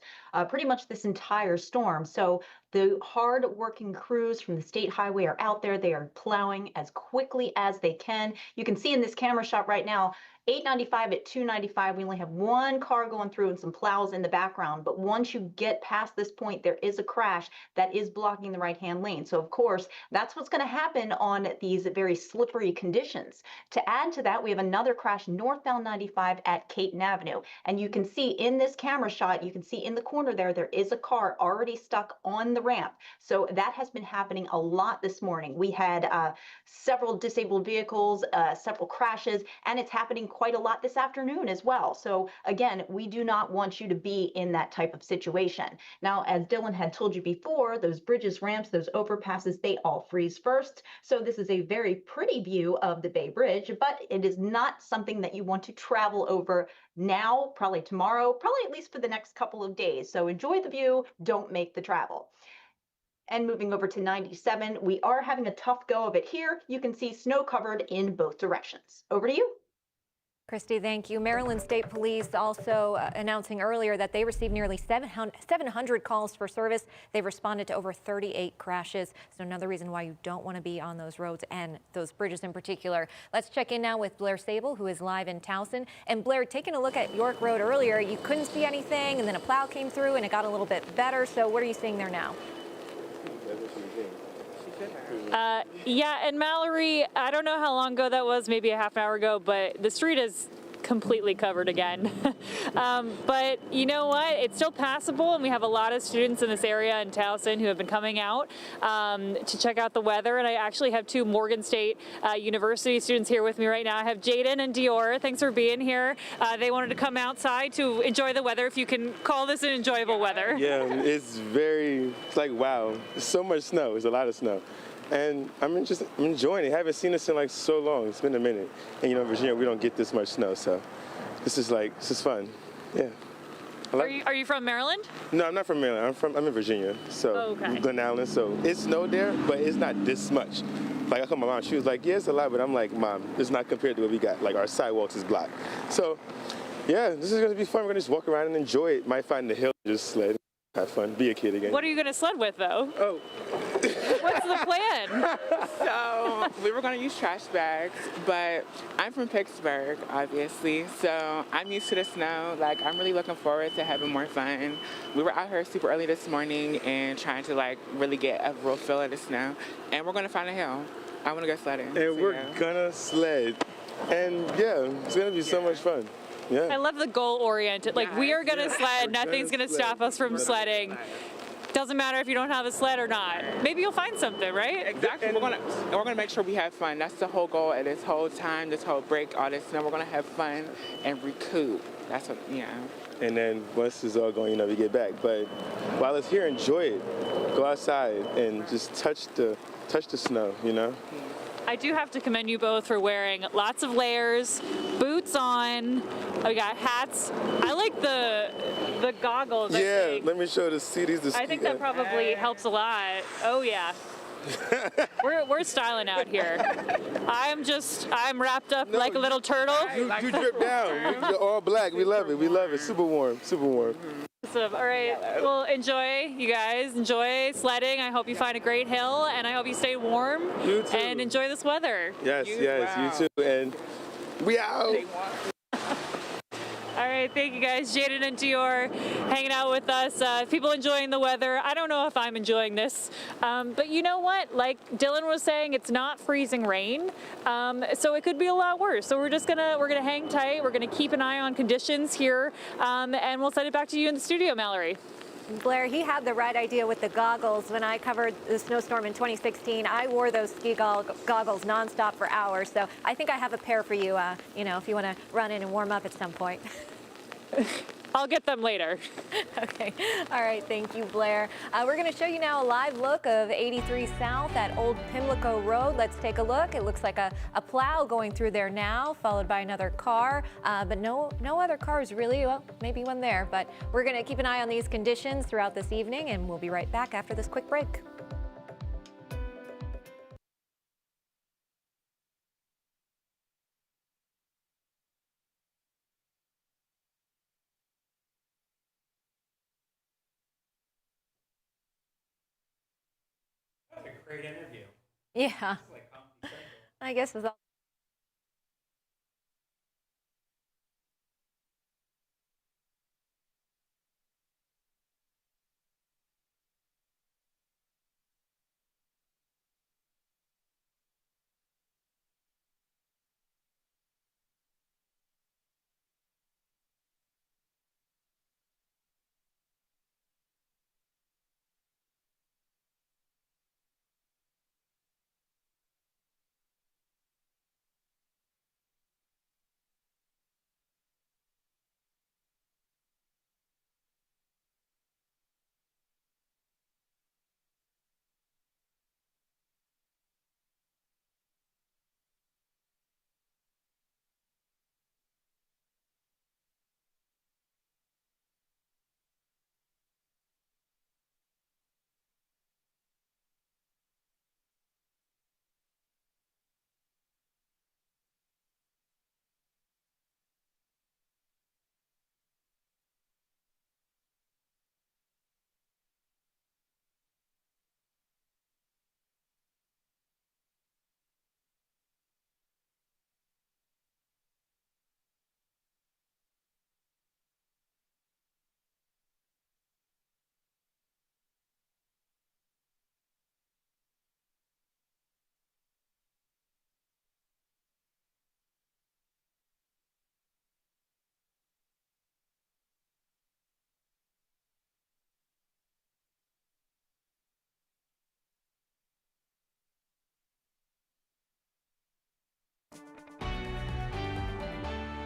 pretty much this entire storm. So the hard-working crews from the state highway are out there. They are plowing as quickly as they can. You can see in this camera shot right now, 895 at 295, we only have one car going through and some plows in the background. But once you get past this point, there is a crash that is blocking the right-hand lane. So, of course, that's what's going to happen on these very slippery conditions. To add to that, we have another crash northbound 95 at Caton Avenue. And you can see in this camera shot, you can see in the corner there is a car already stuck on the ramp. So that has been happening a lot this morning. We had several disabled vehicles, several crashes, and it's happening quite a lot this afternoon as well. So again, we do not want you to be in that type of situation. Now, as Dylan had told you before, those bridges, ramps, those overpasses, they all freeze first. So this is a very pretty view of the Bay Bridge, but it is not something that you want to travel over now, probably tomorrow, probably at least for the next couple of days. So enjoy the view, don't make the travel. And moving over to 97, we are having a tough go of it here. You can see snow covered in both directions. Over to you. Christy, thank you. Maryland State Police also announcing earlier that they received nearly 700 calls for service. They've responded to over 38 crashes. So another reason why you don't want to be on those roads and those bridges in particular. Let's check in now with Blair Sable, who is live in Towson. And Blair, taking a look at York Road earlier, you couldn't see anything, and then a plow came through and it got a little bit better. So what are you seeing there now? Yeah, and Mallory, I don't know how long ago that was, maybe a half an hour ago, but the street is completely covered again. But you know what? It's still passable, and we have a lot of students in this area in Towson who have been coming out to check out the weather. And I actually have two Morgan State University students here with me right now. I have Jaden and Dior. Thanks for being here. They wanted to come outside to enjoy the weather, if you can call this an enjoyable weather. Yeah, it's like, wow, there's so much snow. There's a lot of snow. And I'm enjoying it. I haven't seen this in like so long. It's been a minute. And you know, in Virginia, we don't get this much snow, so this is fun. Yeah. Are you from Maryland? No, I'm not from Maryland. I'm in Virginia, so Glen Allen. So it snowed there, but it's not this much. Like I called my mom, she was like, "Yeah, it's a lot," but I'm like, "Mom, it's not compared to what we got. Like our sidewalks is blocked." So yeah, this is gonna be fun. We're gonna just walk around and enjoy it. Might find the hill, just sled, have fun, be a kid again. What are you gonna sled with, though? Oh. What's the plan? So we were going to use trash bags, but I'm from Pittsburgh, obviously, so I'm used to the snow. Like, I'm really looking forward to having more fun. We were out here super early this morning and trying to like really get a real feel of the snow, and we're going to find a hill. I want to go sledding. And so, we're gonna sled, and yeah, it's gonna be so much fun. Yeah. I love the goal-oriented. Like, we are gonna sled. Nothing's gonna stop us from sledding. Doesn't matter if you don't have a sled or not. Maybe you'll find something, right? Exactly. We're gonna make sure we have fun. That's the whole goal of this whole time, this whole break, all this snow. We're gonna have fun and recoup. That's what, And then once it's all going, we get back. But while it's here, enjoy it. Go outside and just touch the snow, I do have to commend you both for wearing lots of layers, boots on. We got hats. I like the goggles. Yeah, let me show the CDs. I think that probably helps a lot. Oh yeah. We're styling out here. I'm wrapped up like a little turtle. You drip down. You're all black. We love it. We love it. Super warm. Super warm. Awesome. All right. Well, enjoy, you guys. Enjoy sledding. I hope you find a great hill, and I hope you stay warm. You too. And enjoy this weather. Yes, you too. And we out. All right, thank you guys. Jaden and Dior hanging out with us. People enjoying the weather. I don't know if I'm enjoying this, but you know what? Like Dylan was saying, it's not freezing rain, so it could be a lot worse. So we're gonna hang tight. We're gonna keep an eye on conditions here, and we'll send it back to you in the studio, Mallory. Blair, he had the right idea with the goggles. When I covered the snowstorm in 2016, I wore those ski goggles nonstop for hours. So I think I have a pair for you, if you want to run in and warm up at some point. I'll get them later. Okay. All right. Thank you, Blair. We're going to show you now a live look of 83 South at Old Pimlico Road. Let's take a look. It looks like a plow going through there now, followed by another car. But no other cars really. Well, maybe one there. But we're going to keep an eye on these conditions throughout this evening, and we'll be right back after this quick break. Great interview. Yeah. I guess it's all.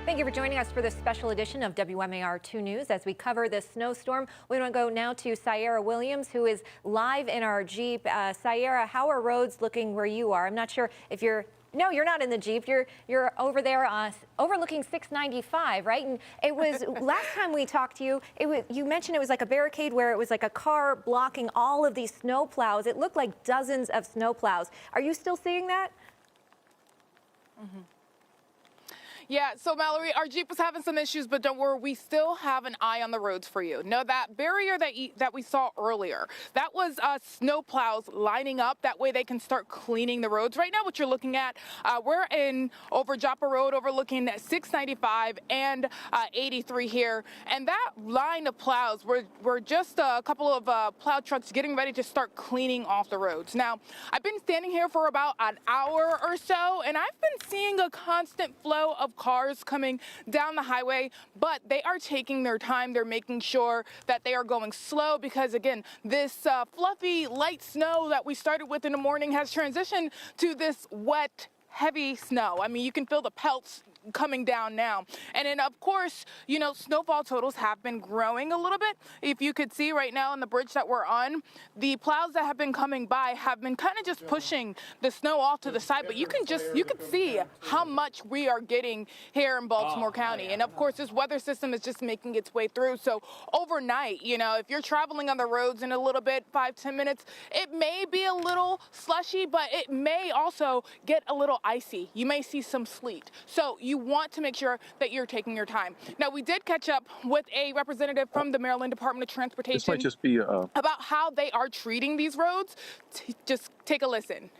Thank you for joining us for this special edition of WMAR-2 News. As we cover this snowstorm, we want to go now to Sierra Williams, who is live in our Jeep. Sierra, how are roads looking where you are? I'm not sure if you're... No, you're not in the Jeep. You're over there overlooking 695, right? And it was last time we talked to you, you mentioned it was like a barricade where it was like a car blocking all of these snow plows. It looked like dozens of snow plows. Are you still seeing that? Mm-hmm. Yeah, so Mallory, our Jeep was having some issues, but don't worry, we still have an eye on the roads for you. Now, that barrier that we saw earlier, that was snow plows lining up. That way they can start cleaning the roads. Right now, what you're looking at, we're over Joppa Road, overlooking 695 and 83 here. And that line of plows, we're just a couple of plow trucks getting ready to start cleaning off the roads. Now, I've been standing here for about an hour or so, and I've been seeing a constant flow of cars coming down the highway, but they are taking their time. They're making sure that they are going slow because, again, this fluffy light snow that we started with in the morning has transitioned to this wet, heavy snow. I mean, you can feel the pelts coming down now. And then, of course, you know, snowfall totals have been growing a little bit. If you could see right now on the bridge that we're on, the plows that have been coming by have been kind of just pushing the snow off to the side, but you could see how much we are getting here in Baltimore County. And of course, this weather system is just making its way through. So overnight, you know, if you're traveling on the roads in a little bit, 5-10 minutes, it may be a little slushy, but it may also get a little icy. You may see some sleet. So you want to make sure that you're taking your time. Now, we did catch up with a representative from the Maryland Department of Transportation. This might just be about how they are treating these roads. Just take a listen.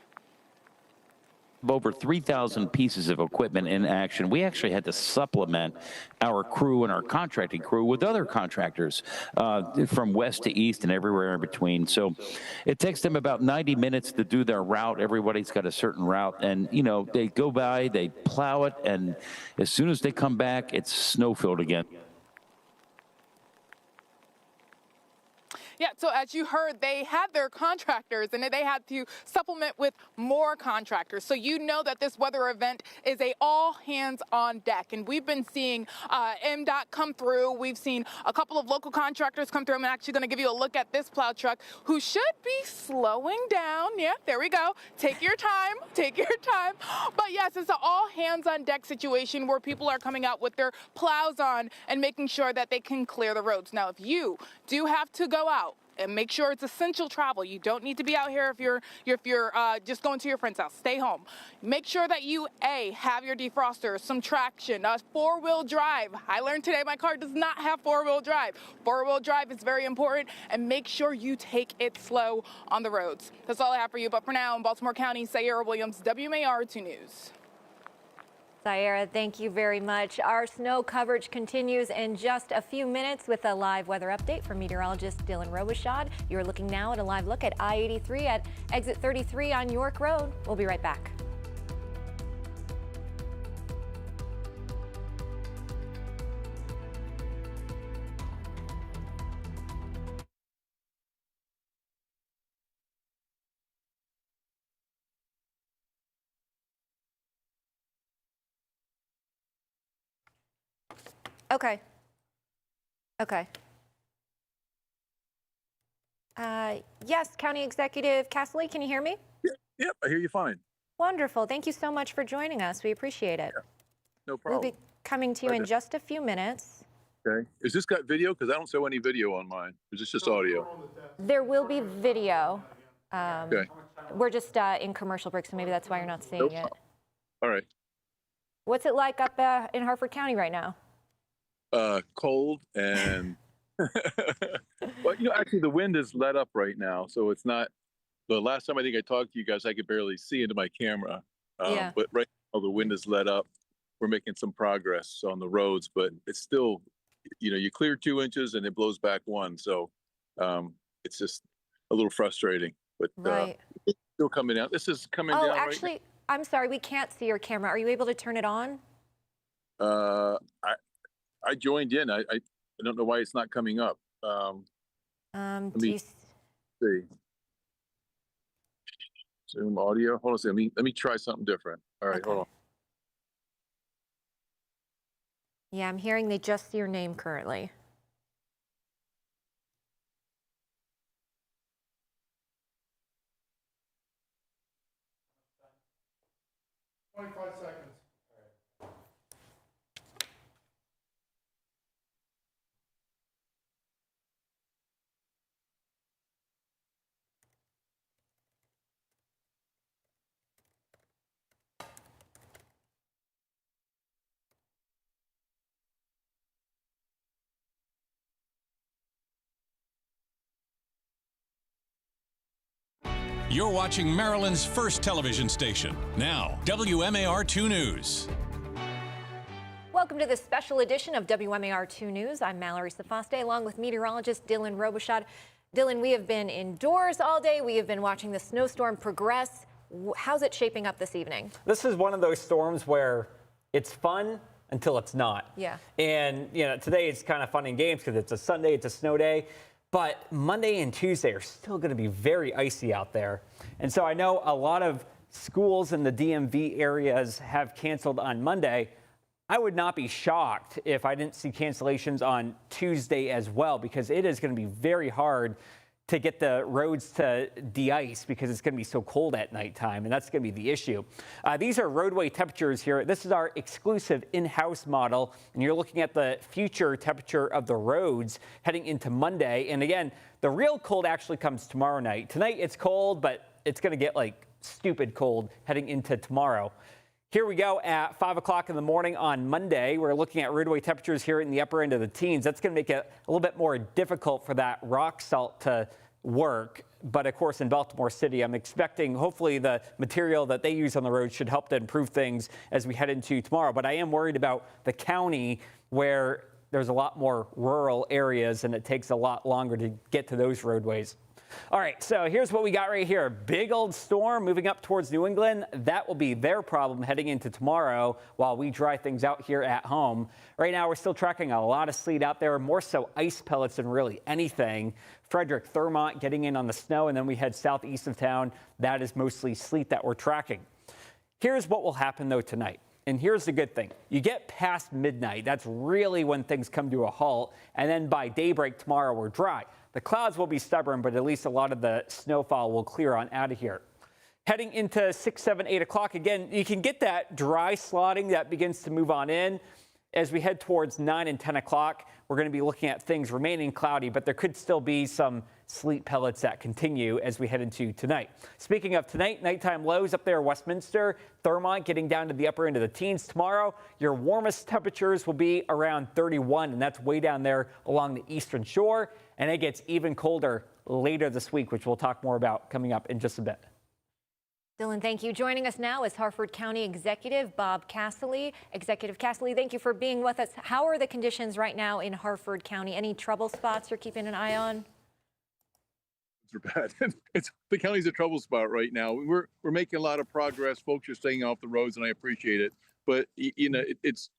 Over 3,000 pieces of equipment in action. We actually had to supplement our crew and our contracting crew with other contractors from west to east and everywhere in between. So it takes them about 90 minutes to do their route. Everybody's got a certain route, and you know, they go by, they plow it, and as soon as they come back, it's snow-filled again. Yeah, so as you heard, they had their contractors and they had to supplement with more contractors. So you know that this weather event is a all hands on deck. And we've been seeing MDOT come through. We've seen a couple of local contractors come through. I'm actually going to give you a look at this plow truck who should be slowing down. Yeah, there we go. Take your time. Take your time. But yes, it's an all hands on deck situation where people are coming out with their plows on and making sure that they can clear the roads. Now, if you do have to go out, and make sure it's essential travel. You don't need to be out here if you're just going to your friend's house. Stay home. Make sure that you have your defroster, some traction, 4-wheel drive. I learned today my car does not have 4-wheel drive. 4-wheel drive is very important, and make sure you take it slow on the roads. That's all I have for you. But for now, in Baltimore County, Sierra Williams, WMAR-2 News. Sierra, thank you very much. Our snow coverage continues in just a few minutes with a live weather update from meteorologist Dylan Robichaud. You're looking now at a live look at I-83 at exit 33 on York Road. We'll be right back. Okay. Okay. Yes, County Executive Castley, can you hear me? Yep, I hear you fine. Wonderful. Thank you so much for joining us. We appreciate it. Yeah, no problem. We'll be coming to you in just a few minutes. Okay. Is this got video? Because I don't show any video on mine. Is this just audio? There will be video. Okay. We're just in commercial break, so maybe that's why you're not seeing it. All right. What's it like up in Harford County right now? Cold and well, you know, actually the wind is let up right now, so it's not. The last time I think I talked to you guys, I could barely see into my camera. Yeah. But right now the wind is let up. We're making some progress on the roads, but it's still, you know, you clear 2 inches and it blows back 1, so it's just a little frustrating. But right. It's still coming out. This is coming down. Oh, actually, right now. I'm sorry, we can't see your camera. Are you able to turn it on? I joined in. I don't know why it's not coming up. Let me see. Zoom audio. Hold on a second. Let me try something different. All right, okay. Hold on. Yeah, I'm hearing they just see your name currently. Seconds. You're watching Maryland's first television station. Now, WMAR-2 News. Welcome to this special edition of WMAR-2 News. I'm Mallory Safaste, along with meteorologist Dylan Robichaud. Dylan, we have been indoors all day. We have been watching the snowstorm progress. How's it shaping up this evening? This is one of those storms where it's fun until it's not. Yeah. And, today it's kind of fun and games because it's a Sunday, it's a snow day. But Monday and Tuesday are still going to be very icy out there. And so I know a lot of schools in the DMV areas have canceled on Monday. I would not be shocked if I didn't see cancellations on Tuesday as well, because it is going to be very hard to get the roads to de-ice because it's going to be so cold at nighttime, and that's going to be the issue. These are roadway temperatures here. This is our exclusive in-house model, and you're looking at the future temperature of the roads heading into Monday. And again, the real cold actually comes tomorrow night. Tonight it's cold, but it's going to get like stupid cold heading into tomorrow. Here we go at 5 o'clock in the morning on Monday. We're looking at roadway temperatures here in the upper end of the teens. That's going to make it a little bit more difficult for that rock salt to work. But of course, in Baltimore City, I'm expecting hopefully the material that they use on the road should help to improve things as we head into tomorrow. But I am worried about the county where there's a lot more rural areas and it takes a lot longer to get to those roadways. All right, so here's what we got right here. Big old storm moving up towards New England. That will be their problem heading into tomorrow while we dry things out here at home. Right now, we're still tracking a lot of sleet out there, more so ice pellets than really anything. Frederick, Thurmont getting in on the snow, and then we head southeast of town. That is mostly sleet that we're tracking. Here's what will happen, though, tonight. And here's the good thing. You get past midnight. That's really when things come to a halt. And then by daybreak tomorrow, we're dry. The clouds will be stubborn, but at least a lot of the snowfall will clear on out of here. Heading into 6, 7, 8 o'clock, again, you can get that dry slotting that begins to move on in. As we head towards 9 and 10 o'clock, we're going to be looking at things remaining cloudy, but there could still be some sleet pellets that continue as we head into tonight. Speaking of tonight, nighttime lows up there, Westminster, Thurmont getting down to the upper end of the teens. Tomorrow, your warmest temperatures will be around 31, and that's way down there along the eastern shore. And it gets even colder later this week, which we'll talk more about coming up in just a bit. Dylan, thank you. Joining us now is Harford County Executive Bob Casserly. Executive Casserly, thank you for being with us. How are the conditions right now in Harford County? Any trouble spots you're keeping an eye on? Are bad. The county's a trouble spot right now. We're making a lot of progress. Folks are staying off the roads, and I appreciate it. But it's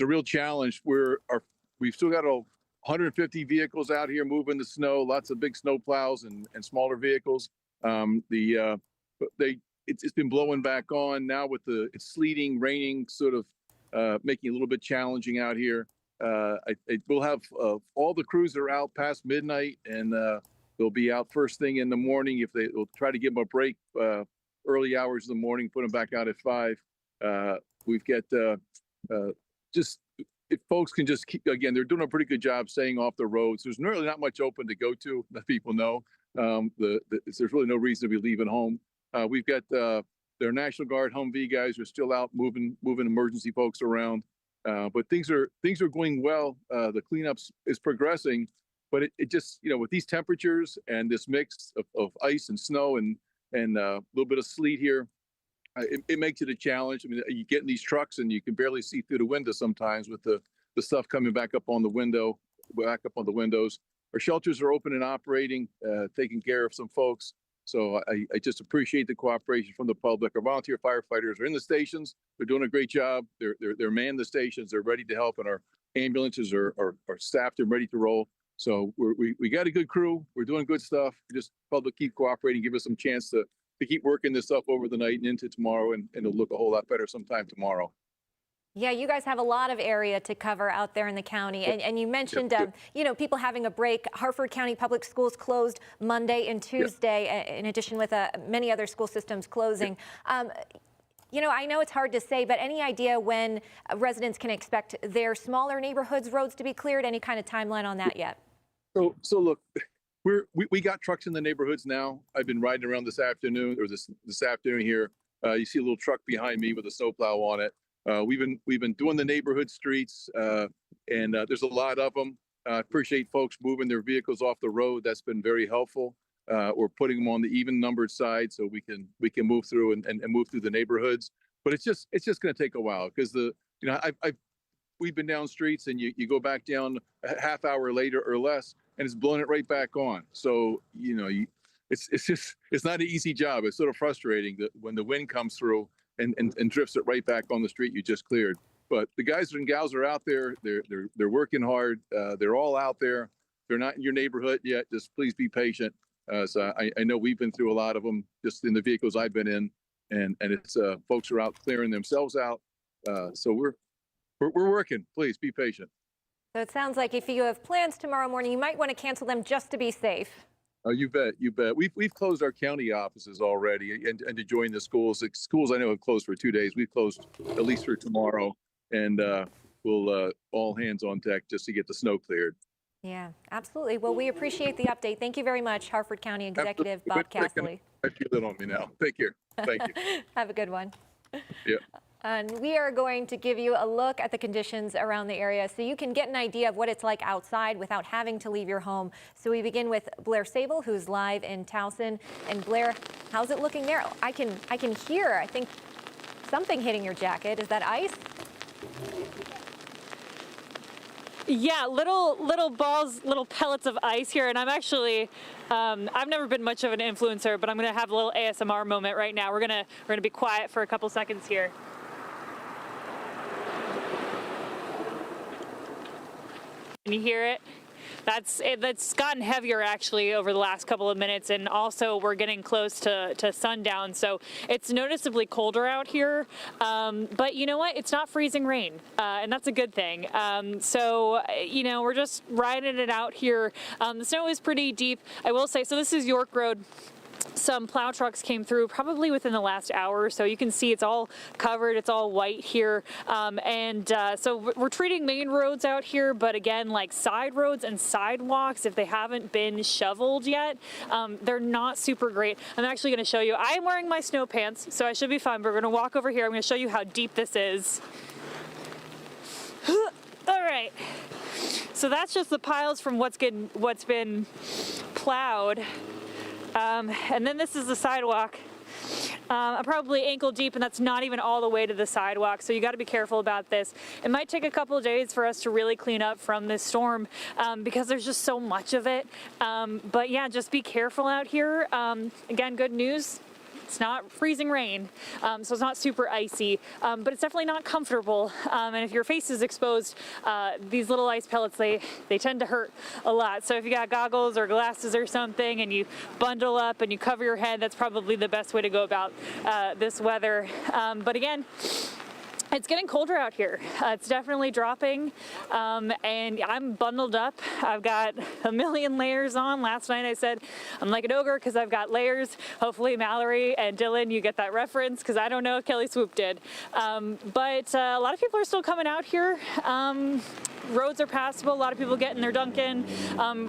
a real challenge. We've still got 150 vehicles out here moving the snow. Lots of big snow plows and smaller vehicles. It's been blowing back on now with it's sleeting, raining, sort of making it a little bit challenging out here. We'll have all the crews are out past midnight, and they'll be out first thing in the morning. We'll try to give them a break early hours of the morning, put them back out at 5. We've got if folks can just keep, again, they're doing a pretty good job staying off the roads. There's really not much open to go to, that people know. There's really no reason to be leaving home. We've got their National Guard Humvee guys are still out moving emergency folks around. But things are going well. The cleanup is progressing, but it just, with these temperatures and this mix of ice and snow and a little bit of sleet here, it makes it a challenge. I mean, you get in these trucks and you can barely see through the window sometimes with the stuff coming back up on the windows. Our shelters are open and operating, taking care of some folks. So I just appreciate the cooperation from the public. Our volunteer firefighters are in the stations. They're doing a great job. They're manned the stations. They're ready to help, and our ambulances are staffed and ready to roll. So we got a good crew. We're doing good stuff. Just public keep cooperating, give us some chance to keep working this up over the night and into tomorrow, and it'll look a whole lot better sometime tomorrow. Yeah, you guys have a lot of area to cover out there in the county. And you mentioned, you know, people having a break. Harford County Public Schools closed Monday and Tuesday, in addition with many other school systems closing. You know, I know it's hard to say, but any idea when residents can expect their smaller neighborhoods' roads to be cleared? Any kind of timeline on that yet? So look, we got trucks in the neighborhoods now. I've been riding around this afternoon or this afternoon here. You see a little truck behind me with a snowplow on it. We've been doing the neighborhood streets, and there's a lot of them. I appreciate folks moving their vehicles off the road. That's been very helpful. Or putting them on the even numbered side so we can move through and move through the neighborhoods. But it's just going to take a while because we've been down streets and you go back down a half hour later or less and it's blowing it right back on. So it's not an easy job. It's sort of frustrating that when the wind comes through and drifts it right back on the street you just cleared. But the guys and gals are out there. They're working hard. They're all out there. They're not in your neighborhood yet. Just please be patient. So I know we've been through a lot of them just in the vehicles I've been in, and it's folks are out clearing themselves out. So we're working. Please be patient. So it sounds like if you have plans tomorrow morning, you might want to cancel them just to be safe. Oh, you bet. We've closed our county offices already, and to join the schools. Schools I know have closed for 2 days. We've closed at least for tomorrow, and we'll all hands on deck just to get the snow cleared. Yeah, absolutely. Well, we appreciate the update. Thank you very much, Harford County Executive Bob Castley. I feel it on me now. Take care. Thank you. Have a good one. Yeah. And we are going to give you a look at the conditions around the area so you can get an idea of what it's like outside without having to leave your home. So we begin with Blair Sable, who's live in Towson. And Blair, how's it looking there? I can hear, I think, something hitting your jacket. Is that ice? Yeah, little balls, little pellets of ice here, and I'm actually, I've never been much of an influencer, but I'm gonna have a little ASMR moment right now. We're gonna be quiet for a couple seconds here. Can you hear it? That's gotten heavier actually over the last couple of minutes, and also we're getting close to sundown, so it's noticeably colder out here. But you know what? It's not freezing rain, and that's a good thing. So you know, we're just riding it out here. The snow is pretty deep, I will say. So this is York Road. Some plow trucks came through probably within the last hour or so. You can see it's all covered, it's all white here. So we're treating main roads out here, but again, like side roads and sidewalks, if they haven't been shoveled yet, they're not super great. I'm actually gonna show you. I am wearing my snow pants, so I should be fine. But we're gonna walk over here. I'm gonna show you how deep this is. All right. So that's just the piles from what's been plowed. And then this is the sidewalk. I'm probably ankle deep, and that's not even all the way to the sidewalk, so you got to be careful about this. It might take a couple of days for us to really clean up from this storm because there's just so much of it. But yeah, just be careful out here. Again, good news. It's not freezing rain, so it's not super icy, but it's definitely not comfortable. And if your face is exposed, these little ice pellets, they tend to hurt a lot. So if you got goggles or glasses or something and you bundle up and you cover your head, that's probably the best way to go about this weather. But again, it's getting colder out here. It's definitely dropping, and I'm bundled up. I've got a million layers on. Last night I said I'm like an ogre because I've got layers. Hopefully Mallory and Dylan, you get that reference, because I don't know if Kelly Swoop did. But a lot of people are still coming out here. Roads are passable. A lot of people getting their Dunkin'.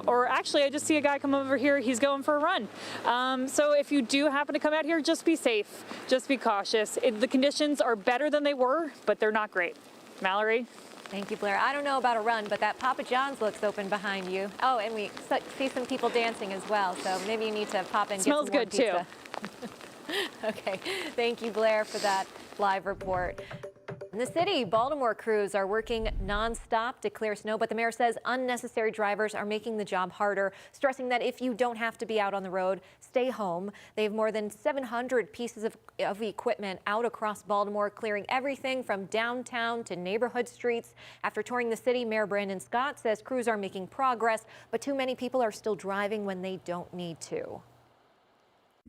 Or actually, I just see a guy come over here. He's going for a run. So if you do happen to come out here, just be safe. Just be cautious. The conditions are better than they were, but they're not great. Mallory? Thank you, Blair. I don't know about a run, but that Papa John's looks open behind you. Oh, and we see some people dancing as well, so maybe you need to pop in and get some more pizza. Smells good, too. Okay. Thank you, Blair, for that live report. In the city, Baltimore crews are working nonstop to clear snow, but the mayor says unnecessary drivers are making the job harder, stressing that if you don't have to be out on the road, stay home. They have more than 700 pieces of equipment out across Baltimore, clearing everything from downtown to neighborhood streets. After touring the city, Mayor Brandon Scott says crews are making progress, but too many people are still driving when they don't need to.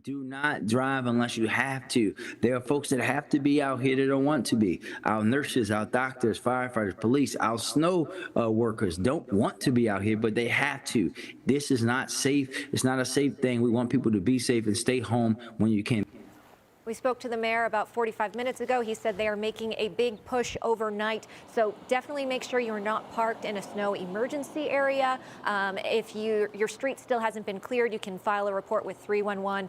Do not drive unless you have to. There are folks that have to be out here that don't want to be. Our nurses, our doctors, firefighters, police, our snow workers don't want to be out here, but they have to. This is not safe. It's not a safe thing. We want people to be safe and stay home when you can. We spoke to the mayor about 45 minutes ago. He said they are making a big push overnight. So definitely make sure you're not parked in a snow emergency area. If your street still hasn't been cleared, you can file a report with 311.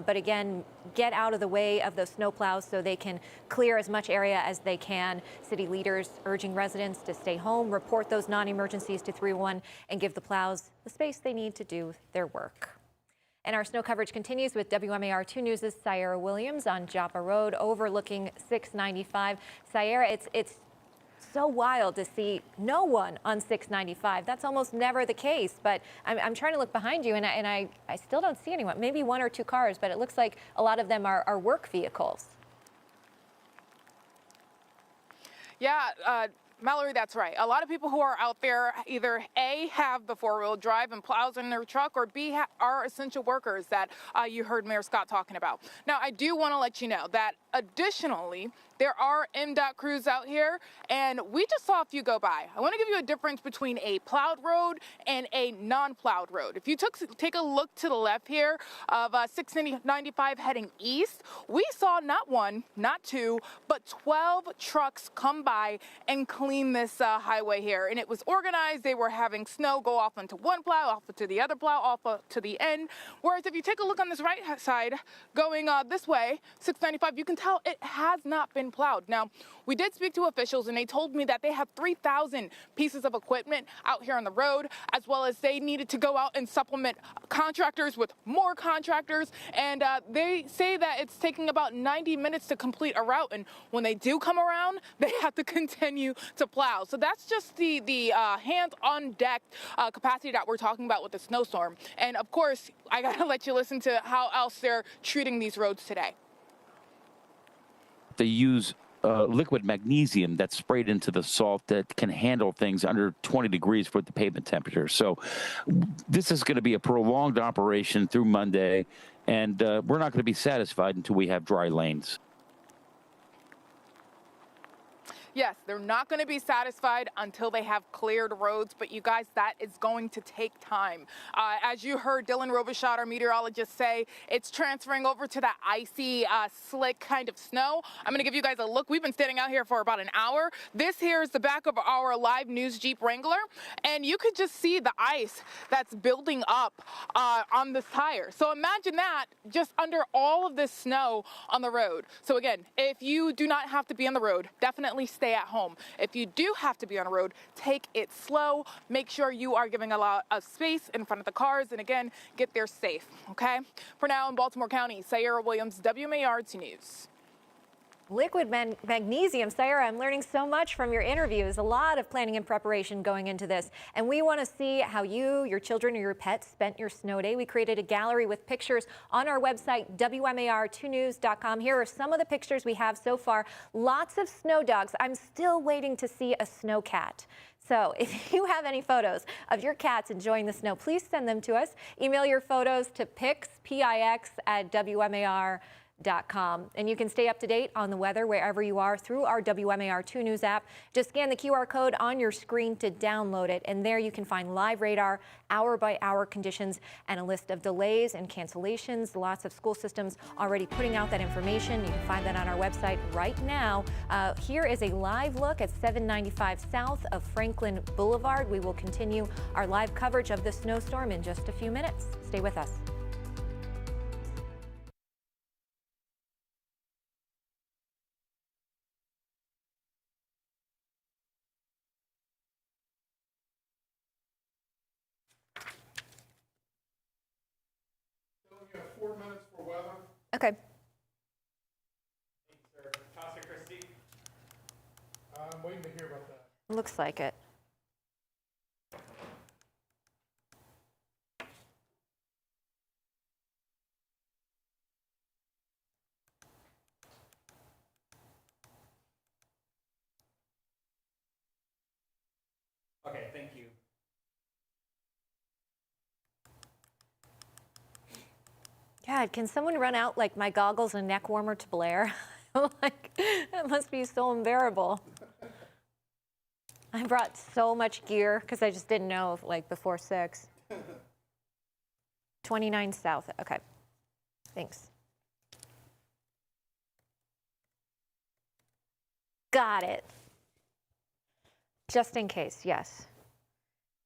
But again, get out of the way of those snow plows so they can clear as much area as they can. City leaders urging residents to stay home, report those non-emergencies to 311, and give the plows the space they need to do their work. And our snow coverage continues with WMAR-2 News' Sierra Williams on Joppa Road overlooking 695. Sierra, it's so wild to see no one on 695. That's almost never the case, but I'm trying to look behind you, and I still don't see anyone. Maybe one or two cars, but it looks like a lot of them are work vehicles. Yeah, Mallory, that's right. A lot of people who are out there either A, have the four-wheel drive and plows in their truck, or B, are essential workers that you heard Mayor Scott talking about. Now, I do want to let you know that additionally, there are MDOT crews out here, and we just saw a few go by. I want to give you a difference between a plowed road and a non-plowed road. If you take a look to the left here of 695 heading east, we saw not one, not two, but 12 trucks come by and clean this highway here. And it was organized. They were having snow go off onto one plow, off to the other plow, off to the end. Whereas if you take a look on this right side, going this way, 695, you can tell it has not been plowed. Now, we did speak to officials, and they told me that they have 3,000 pieces of equipment out here on the road, as well as they needed to go out and supplement contractors with more contractors. And they say that it's taking about 90 minutes to complete a route. And when they do come around, they have to continue to plow. So that's just the hands on deck capacity that we're talking about with the snowstorm. And of course, I gotta let you listen to how else they're treating these roads today. They use liquid magnesium that's sprayed into the salt that can handle things under 20 degrees for the pavement temperature. So this is going to be a prolonged operation through Monday, and we're not going to be satisfied until we have dry lanes. Yes, they're not going to be satisfied until they have cleared roads, but you guys, that is going to take time. As you heard Dylan Robichaud, our meteorologist, say, it's transferring over to that icy, slick kind of snow. I'm going to give you guys a look. We've been standing out here for about an hour. This here is the back of our live news Jeep Wrangler, and you could just see the ice that's building up on this tire. So imagine that just under all of this snow on the road. So again, if you do not have to be on the road, definitely stay at home. If you do have to be on a road, take it slow. Make sure you are giving a lot of space in front of the cars, and again, get there safe, okay? For now, in Baltimore County, Sierra Williams, WMAR-2 News. Liquid magnesium. Sierra, I'm learning so much from your interviews. A lot of planning and preparation going into this. And we want to see how you, your children, or your pets spent your snow day. We created a gallery with pictures on our website, WMAR2news.com. Here are some of the pictures we have so far. Lots of snow dogs. I'm still waiting to see a snow cat. So if you have any photos of your cats enjoying the snow, please send them to us. Email your photos to pix@WMAR.com. And you can stay up to date on the weather wherever you are through our WMAR-2 News app. Just scan the QR code on your screen to download it, and there you can find live radar, hour-by-hour conditions, and a list of delays and cancellations. Lots of school systems already putting out that information. You can find that on our website right now. Here is a live look at 795 south of Franklin Boulevard. We will continue our live coverage of the snowstorm in just a few minutes. Stay with us. You have 4 minutes for weather. Okay. Thank you, sir. Towson, Christie. I'm waiting to hear about that. Looks like it. Okay, thank you. Yeah, God, can someone run out like my goggles and neck warmer to Blair? Like, that must be so unbearable. I brought so much gear because I just didn't know like before 6. 29 South, okay, thanks. Got it. Just in case, yes.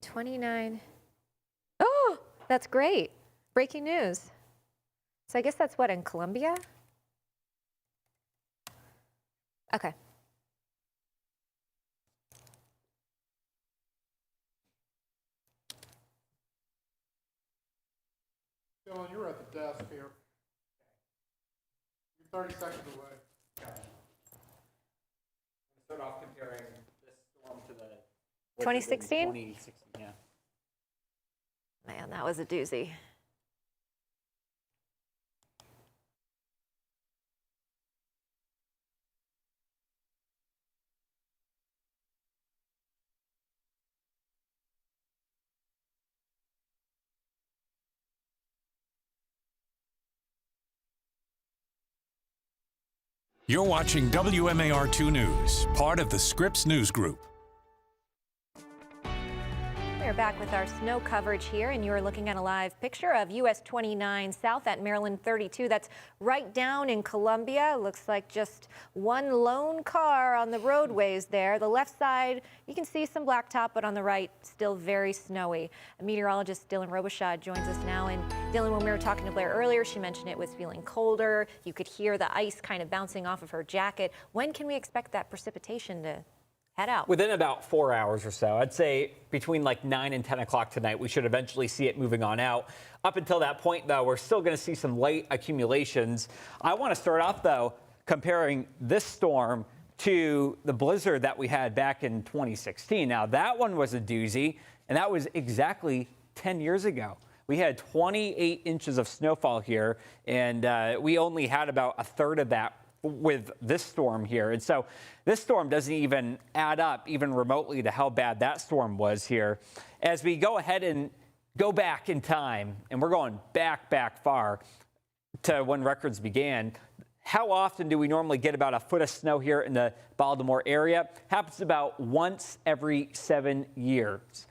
29. Oh, that's great. Breaking news. So I guess that's what, in Columbia? Okay. Dylan, you're at the desk here. You're 30 seconds away. Start off comparing this storm to the 2016? 2016, yeah. Man, that was a doozy. You're watching WMAR-2 News, part of the Scripps News Group. We're back with our snow coverage here, and you're looking at a live picture of US 29 South at Maryland 32. That's right down in Columbia. Looks like just one lone car on the roadways there. The left side, you can see some blacktop, but on the right, still very snowy. Meteorologist Dylan Robichaud joins us now. And Dylan, when we were talking to Blair earlier, she mentioned it was feeling colder. You could hear the ice kind of bouncing off of her jacket. When can we expect that precipitation to head out? Within about 4 hours or so. I'd say between like 9 and 10 o'clock tonight, we should eventually see it moving on out. Up until that point, though, we're still going to see some light accumulations. I want to start off, though, comparing this storm to the blizzard that we had back in 2016. Now, that one was a doozy, and that was exactly 10 years ago. We had 28 inches of snowfall here, and we only had about a third of that with this storm here. And so this storm doesn't even add up even remotely to how bad that storm was here. As we go ahead and go back in time, and we're going back far to when records began, how often do we normally get about a foot of snow here in the Baltimore area? Happens about once every 7 years.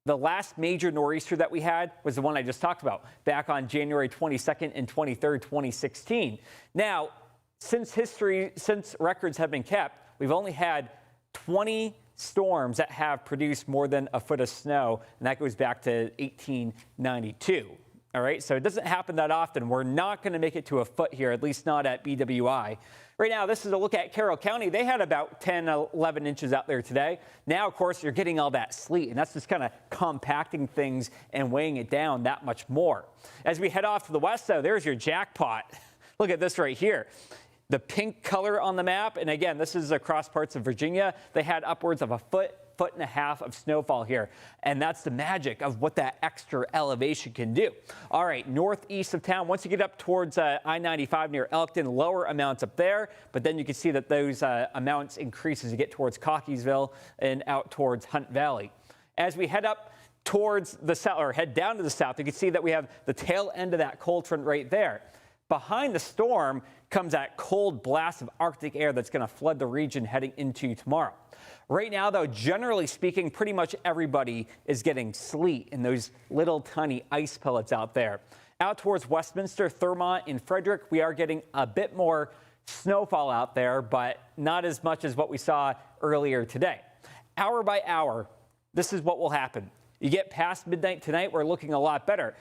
The last major nor'easter that we had was the one I just talked about back on January 22nd and 23rd, 2016. Now, since records have been kept, we've only had 20 storms that have produced more than a foot of snow, and that goes back to 1892. All right, so it doesn't happen that often. We're not going to make it to a foot here, at least not at BWI. Right now, this is a look at Carroll County. They had about 10, 11 inches out there today. Now, of course, you're getting all that sleet, and that's just kind of compacting things and weighing it down that much more. As we head off to the west, though, there's your jackpot. Look at this right here. The pink color on the map, and again, this is across parts of Virginia. They had upwards of a foot and a half of snowfall here, and that's the magic of what that extra elevation can do. All right, northeast of town, once you get up towards I-95 near Elkton, lower amounts up there, but then you can see that those amounts increase as you get towards Cockeysville and out towards Hunt Valley. As we head up towards the south, or head down to the south, you can see that we have the tail end of that cold front right there. Behind the storm comes that cold blast of Arctic air that's going to flood the region heading into tomorrow. Right now, though, generally speaking, pretty much everybody is getting sleet in those little tiny ice pellets out there. Out towards Westminster, Thurmont, and Frederick, we are getting a bit more snowfall out there, but not as much as what we saw earlier today. Hour by hour, this is what will happen. You get past midnight tonight, we're looking a lot better.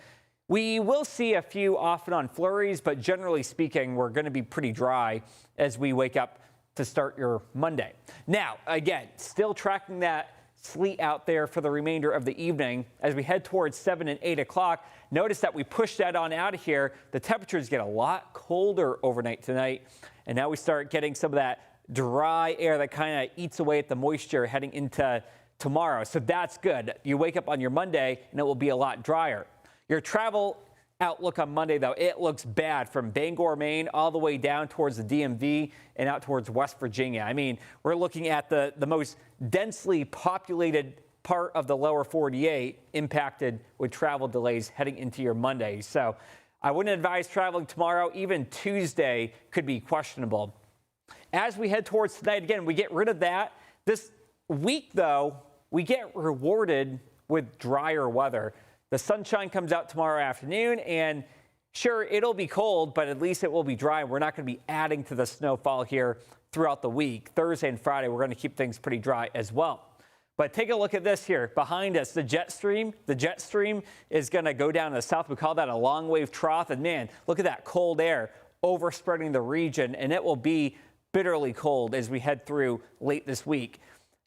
We will see a few off and on flurries, but generally speaking, we're going to be pretty dry as we wake up to start your Monday. Now, again, still tracking that sleet out there for the remainder of the evening. As we head towards 7 and 8 o'clock, notice that we push that on out of here. The temperatures get a lot colder overnight tonight, and now we start getting some of that dry air that kind of eats away at the moisture heading into tomorrow. So that's good. You wake up on your Monday, and it will be a lot drier. Your travel outlook on Monday, though, it looks bad from Bangor, Maine, all the way down towards the DMV and out towards West Virginia. I mean, we're looking at the most densely populated part of the lower 48 impacted with travel delays heading into your Monday. So I wouldn't advise traveling tomorrow. Even Tuesday could be questionable. As we head towards tonight, again, we get rid of that. This week, though, we get rewarded with drier weather. The sunshine comes out tomorrow afternoon, and sure, it'll be cold, but at least it will be dry. We're not going to be adding to the snowfall here throughout the week. Thursday and Friday, we're going to keep things pretty dry as well. But take a look at this here behind us, the jet stream. The jet stream is going to go down to the south. We call that a long wave trough. And man, look at that cold air overspreading the region, and it will be bitterly cold as we head through late this week.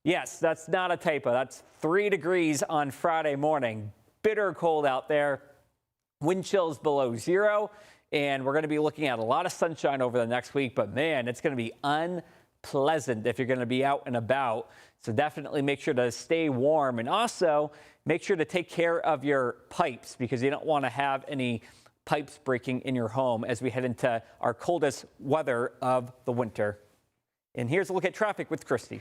Yes, that's not a typo. That's 3 degrees on Friday morning. Bitter cold out there. Wind chills below 0. And we're going to be looking at a lot of sunshine over the next week. But man, it's going to be unpleasant if you're going to be out and about. So definitely make sure to stay warm, and also make sure to take care of your pipes, because you don't want to have any pipes breaking in your home as we head into our coldest weather of the winter. And here's a look at traffic with Christy.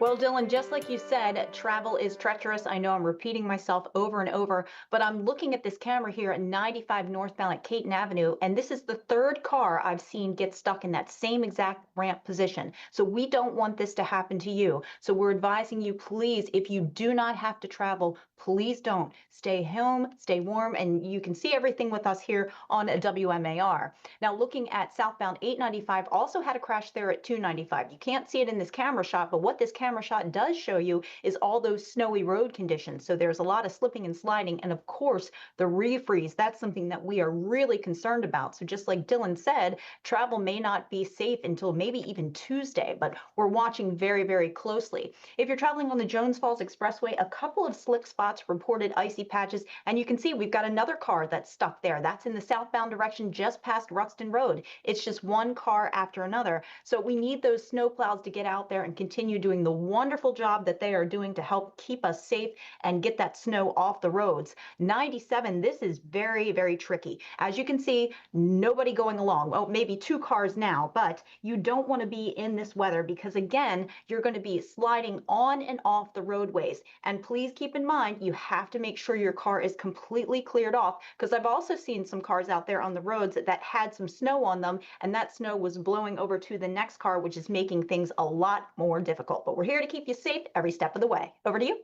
Well, Dylan, just like you said, travel is treacherous. I know I'm repeating myself over and over, but I'm looking at this camera here at 95 northbound at Caton Avenue, and this is the 3rd car I've seen get stuck in that same exact ramp position. So we don't want this to happen to you. So we're advising you, please, if you do not have to travel, please don't. Stay home, stay warm, and you can see everything with us here on a WMAR. Now, looking at southbound 895, also had a crash there at 295. You can't see it in this camera shot, but what this camera shot does show you is all those snowy road conditions. So there's a lot of slipping and sliding, and of course the refreeze. That's something that we are really concerned about. So just like Dylan said, travel may not be safe until maybe even Tuesday, but we're watching very, very closely. If you're traveling on the Jones Falls Expressway, a couple of slick spots reported icy patches, and you can see we've got another car that's stuck there. That's in the southbound direction just past Ruxton Road. It's just one car after another. So we need those snow plows to get out there and continue doing the wonderful job that they are doing to help keep us safe and get that snow off the roads. 97, this is very, very tricky. As you can see, nobody going along. Well, maybe 2 cars now, but you don't want to be in this weather, because again, you're going to be sliding on and off the roadways. And please keep in mind, you have to make sure your car is completely cleared off, because I've also seen some cars out there on the roads that had some snow on them, and that snow was blowing over to the next car, which is making things a lot more difficult. But we're here to keep you safe every step of the way. Over to you.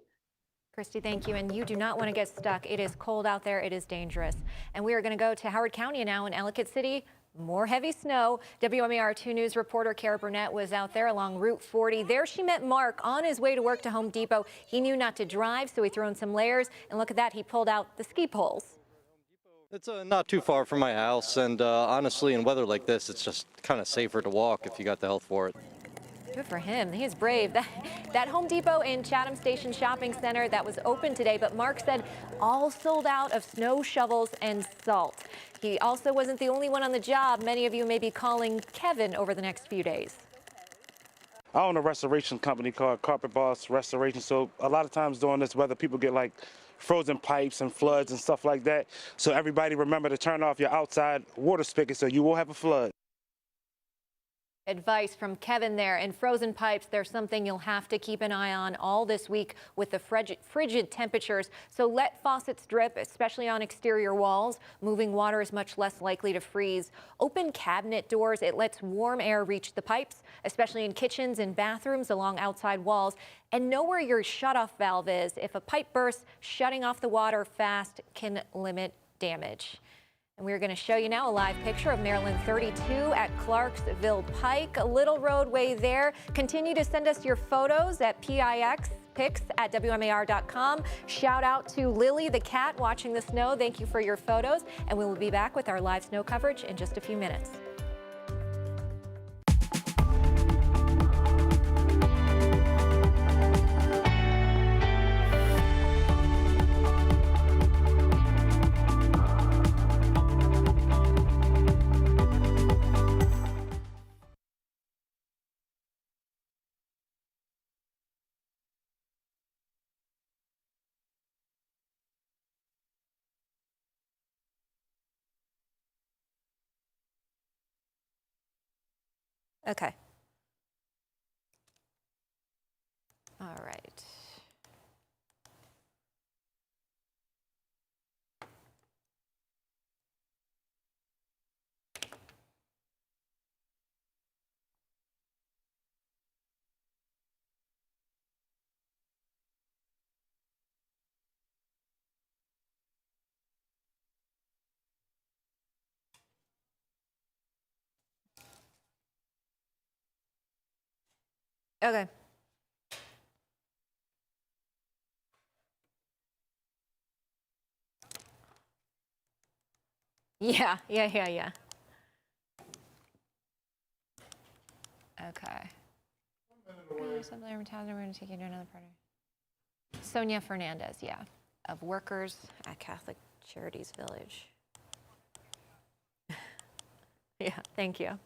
Christy, thank you. And you do not want to get stuck. It is cold out there. It is dangerous. And we are going to go to Howard County now in Ellicott City. More heavy snow. WMAR-2 News reporter Kara Burnett was out there along Route 40. There she met Mark on his way to work to Home Depot. He knew not to drive, so he threw in some layers. And look at that. He pulled out the ski poles. It's not too far from my house, and honestly, in weather like this, it's just kind of safer to walk if you got the health for it. Good for him. He is brave. That Home Depot in Chatham Station Shopping Center that was open today, but Mark said all sold out of snow shovels and salt. He also wasn't the only one on the job. Many of you may be calling Kevin over the next few days. I own a restoration company called Carpet Boss Restoration. So a lot of times during this weather, people get like frozen pipes and floods and stuff like that. So everybody remember to turn off your outside water spigot so you won't have a flood. Advice from Kevin there. And frozen pipes, there's something you'll have to keep an eye on all this week with the frigid temperatures. So let faucets drip, especially on exterior walls. Moving water is much less likely to freeze. Open cabinet doors. It lets warm air reach the pipes, especially in kitchens and bathrooms along outside walls. And know where your shutoff valve is. If a pipe bursts, shutting off the water fast can limit damage. And we're going to show you now a live picture of Maryland 32 at Clarksville Pike. A little roadway there. Continue to send us your photos at pics@WMAR.com. Shout out to Lily the cat watching the snow. Thank you for your photos. And we will be back with our live snow coverage in just a few minutes. Okay. All right. Okay. Yeah. Okay. Something from Towson, we're going to take you to another part of Sonia Fernandez, yeah, of Workers at Catholic Charities Village. Yeah, thank you.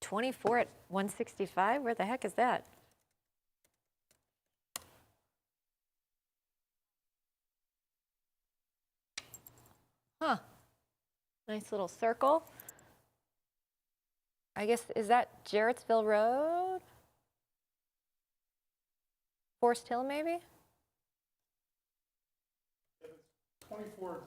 24 at 165? Where the heck is that? Huh. Nice little circle. I guess, is that Jarrettsville Road? Forest Hill, maybe? 24,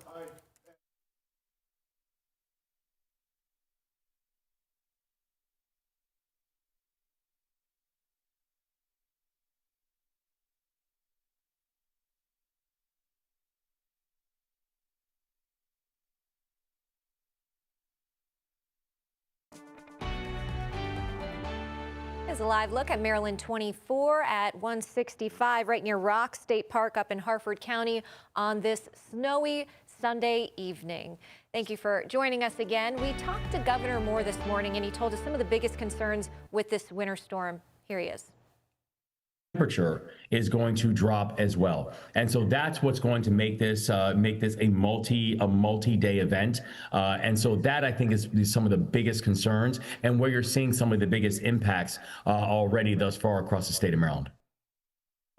Here's a live look at Maryland 24 at 165, right near Rock State Park up in Harford County on this snowy Sunday evening. Thank you for joining us again. We talked to Governor Moore this morning, and he told us some of the biggest concerns with this winter storm. Here he is. Temperature is going to drop as well, and so that's what's going to make this a multi-day event. And so that, I think, is some of the biggest concerns, and where you're seeing some of the biggest impacts already thus far across the state of Maryland.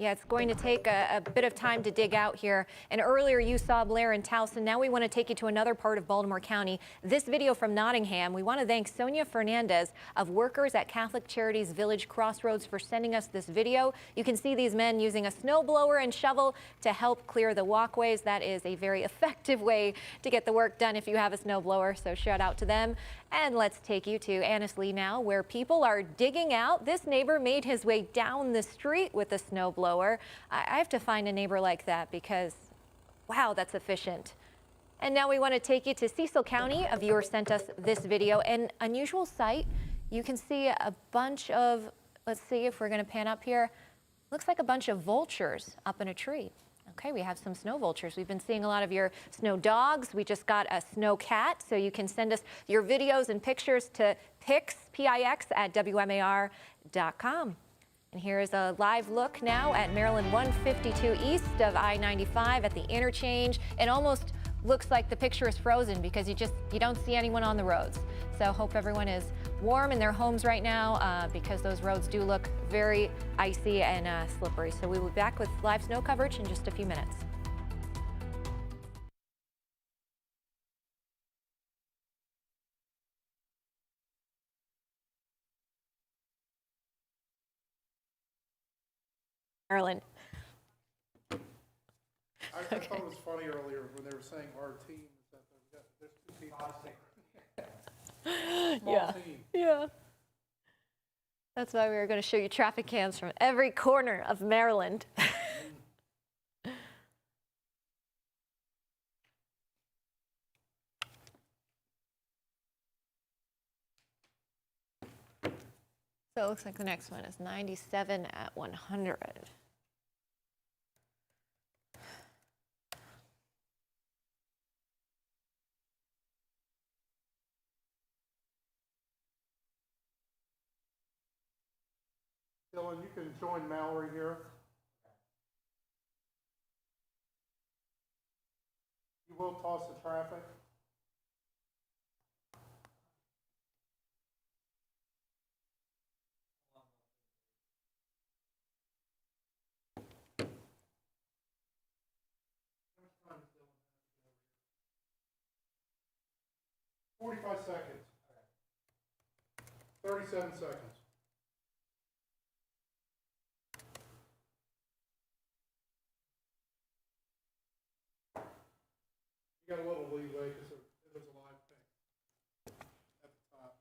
Yeah, it's going to take a bit of time to dig out here. And earlier you saw Blair and Towson. Now we want to take you to another part of Baltimore County. This video from Nottingham. We want to thank Sonia Fernandez of Workers at Catholic Charities Village Crossroads for sending us this video. You can see these men using a snowblower and shovel to help clear the walkways. That is a very effective way to get the work done if you have a snowblower. So shout out to them. And let's take you to Annesley now, where people are digging out. This neighbor made his way down the street with a snowblower. I have to find a neighbor like that because, wow, that's efficient. And now we want to take you to Cecil County. A viewer sent us this video. An unusual sight. You can see a bunch of, let's see if we're going to pan up here. Looks like a bunch of vultures up in a tree. Okay, we have some snow vultures. We've been seeing a lot of your snow dogs. We just got a snow cat, so you can send us your videos and pictures to pix at WMAR.com. And here's a live look now at Maryland 152 east of I-95 at the interchange. It almost looks like the picture is frozen because you don't see anyone on the roads. So hope everyone is warm in their homes right now because those roads do look very icy and slippery. So we will be back with live snow coverage in just a few minutes. Maryland. I thought it was funny earlier when they were saying our team. There's two people. Small team. Yeah. That's why we were going to show you traffic cams from every corner of Maryland. So it looks like the next one is 97 at 100. Dylan, you can join Mallory here. You will toss the traffic. How much time is Dylan? 45 seconds. 37 seconds. You got a little leeway because it was a live thing at the top.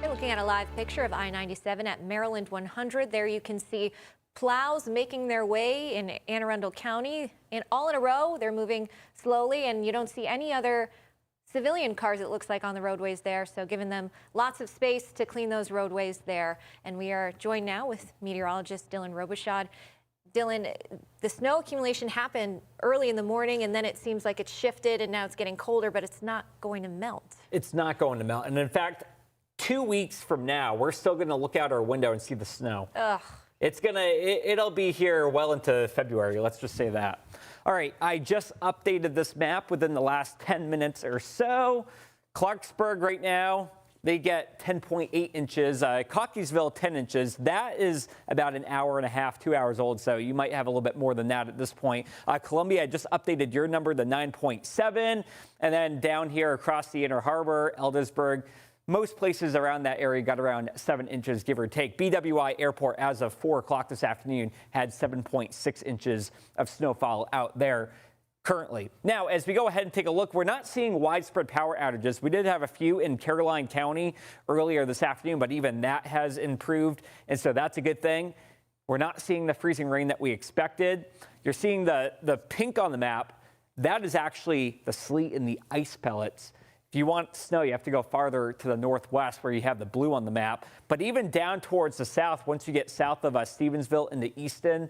You're looking at a live picture of I-97 at Maryland 100. There you can see plows making their way in Anne Arundel County, and all in a row. They're moving slowly, and you don't see any other civilian cars, it looks like, on the roadways there, so giving them lots of space to clean those roadways there. And we are joined now with meteorologist Dylan Robichaud. Dylan, the snow accumulation happened early in the morning, and then it seems like it's shifted, and now it's getting colder, but it's not going to melt. It's not going to melt, and in fact, 2 weeks from now, we're still going to look out our window and see the snow. Ugh. It'll be here well into February, let's just say that. All right, I just updated this map within the last 10 minutes or so. Clarksburg right now, they get 10.8 inches. Cockeysville, 10 inches. That is about an hour and a half, 2 hours old, so you might have a little bit more than that at this point. Columbia, I just updated your number to 9.7. And then down here across the Inner Harbor, Eldersburg, most places around that area got around 7 inches, give or take. BWI Airport, as of 4 o'clock this afternoon, had 7.6 inches of snowfall out there currently. Now, as we go ahead and take a look, we're not seeing widespread power outages. We did have a few in Caroline County earlier this afternoon, but even that has improved, and so that's a good thing. We're not seeing the freezing rain that we expected. You're seeing the pink on the map. That is actually the sleet and the ice pellets. If you want snow, you have to go farther to the northwest where you have the blue on the map. But even down towards the south, once you get south of Stevensville into Easton,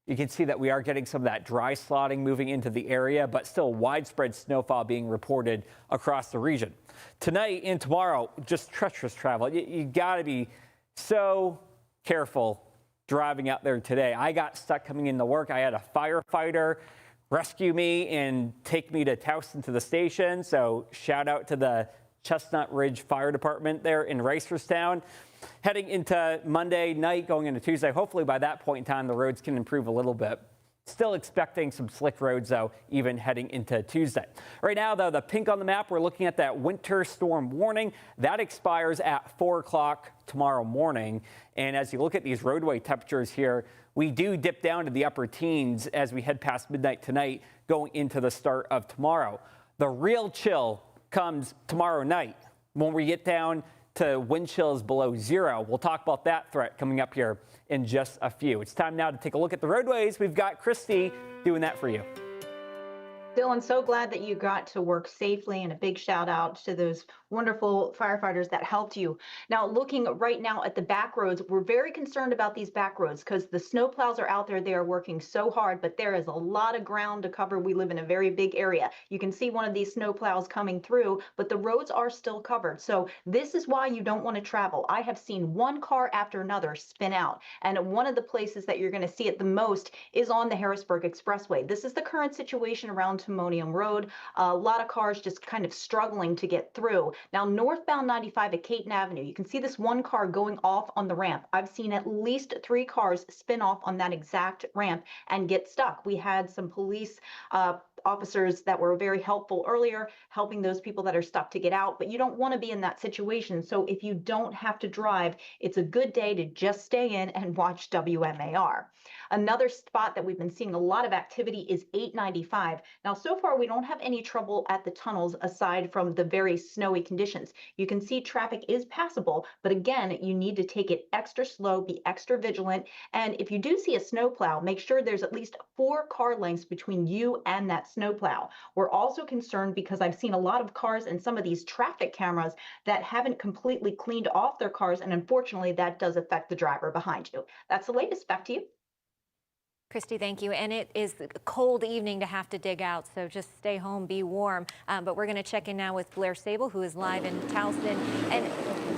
you can see that we are getting some of that dry slotting moving into the area, but still widespread snowfall being reported across the region. Tonight and tomorrow, just treacherous travel. You got to be so careful driving out there today. I got stuck coming into work. I had a firefighter rescue me and take me to Towson to the station. So shout out to the Chestnut Ridge Fire Department there in Reisterstown. Heading into Monday night, going into Tuesday, hopefully by that point in time, the roads can improve a little bit. Still expecting some slick roads, though, even heading into Tuesday. Right now, though, the pink on the map, we're looking at that winter storm warning. That expires at 4 o'clock tomorrow morning. And as you look at these roadway temperatures here, we do dip down to the upper teens as we head past midnight tonight, going into the start of tomorrow. The real chill comes tomorrow night when we get down to wind chills below zero. We'll talk about that threat coming up here in just a few. It's time now to take a look at the roadways. We've got Christy doing that for you. Dylan, so glad that you got to work safely, and a big shout out to those wonderful firefighters that helped you. Now, looking right now at the back roads, we're very concerned about these back roads because the snow plows are out there. They are working so hard, but there is a lot of ground to cover. We live in a very big area. You can see one of these snow plows coming through, but the roads are still covered. So this is why you don't want to travel. I have seen one car after another spin out, and one of the places that you're going to see it the most is on the Harrisburg Expressway. This is the current situation around Timonium Road. A lot of cars just kind of struggling to get through. Now, northbound 95 at Caton Avenue, you can see this one car going off on the ramp. I've seen at least 3 cars spin off on that exact ramp and get stuck. We had some police officers that were very helpful earlier, helping those people that are stuck to get out, but you don't want to be in that situation. So if you don't have to drive, it's a good day to just stay in and watch WMAR. Another spot that we've been seeing a lot of activity is 895. Now, so far, we don't have any trouble at the tunnels aside from the very snowy conditions. You can see traffic is passable, but again, you need to take it extra slow, be extra vigilant. And if you do see a snowplow, make sure there's at least 4 car lengths between you and that snowplow. We're also concerned because I've seen a lot of cars and some of these traffic cameras that haven't completely cleaned off their cars, and unfortunately, that does affect the driver behind you. That's the latest. Back to you. Christy, thank you. And it is a cold evening to have to dig out, so just stay home, be warm. But we're going to check in now with Blair Sable, who is live in Towson. And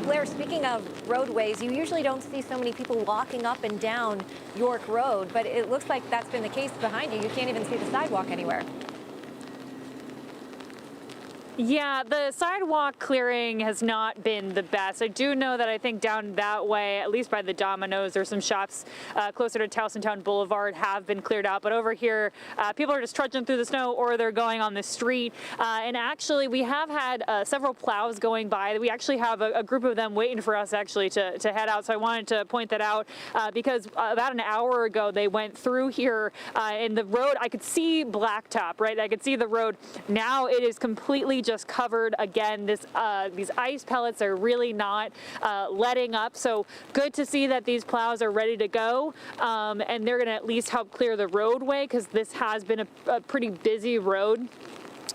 Blair, speaking of roadways, you usually don't see so many people walking up and down York Road, but it looks like that's been the case behind you. You can't even see the sidewalk anywhere. Yeah, the sidewalk clearing has not been the best. I do know that I think down that way, at least by the Domino's, there's some shops closer to Towson Town Boulevard have been cleared out. But over here, people are just trudging through the snow or they're going on the street. And actually, we have had several plows going by. We actually have a group of them waiting for us actually to head out. So I wanted to point that out because about an hour ago, they went through here in the road. I could see blacktop, right? I could see the road. Now it is completely just covered again. These ice pellets are really not letting up. So good to see that these plows are ready to go, and they're going to at least help clear the roadway, because this has been a pretty busy road.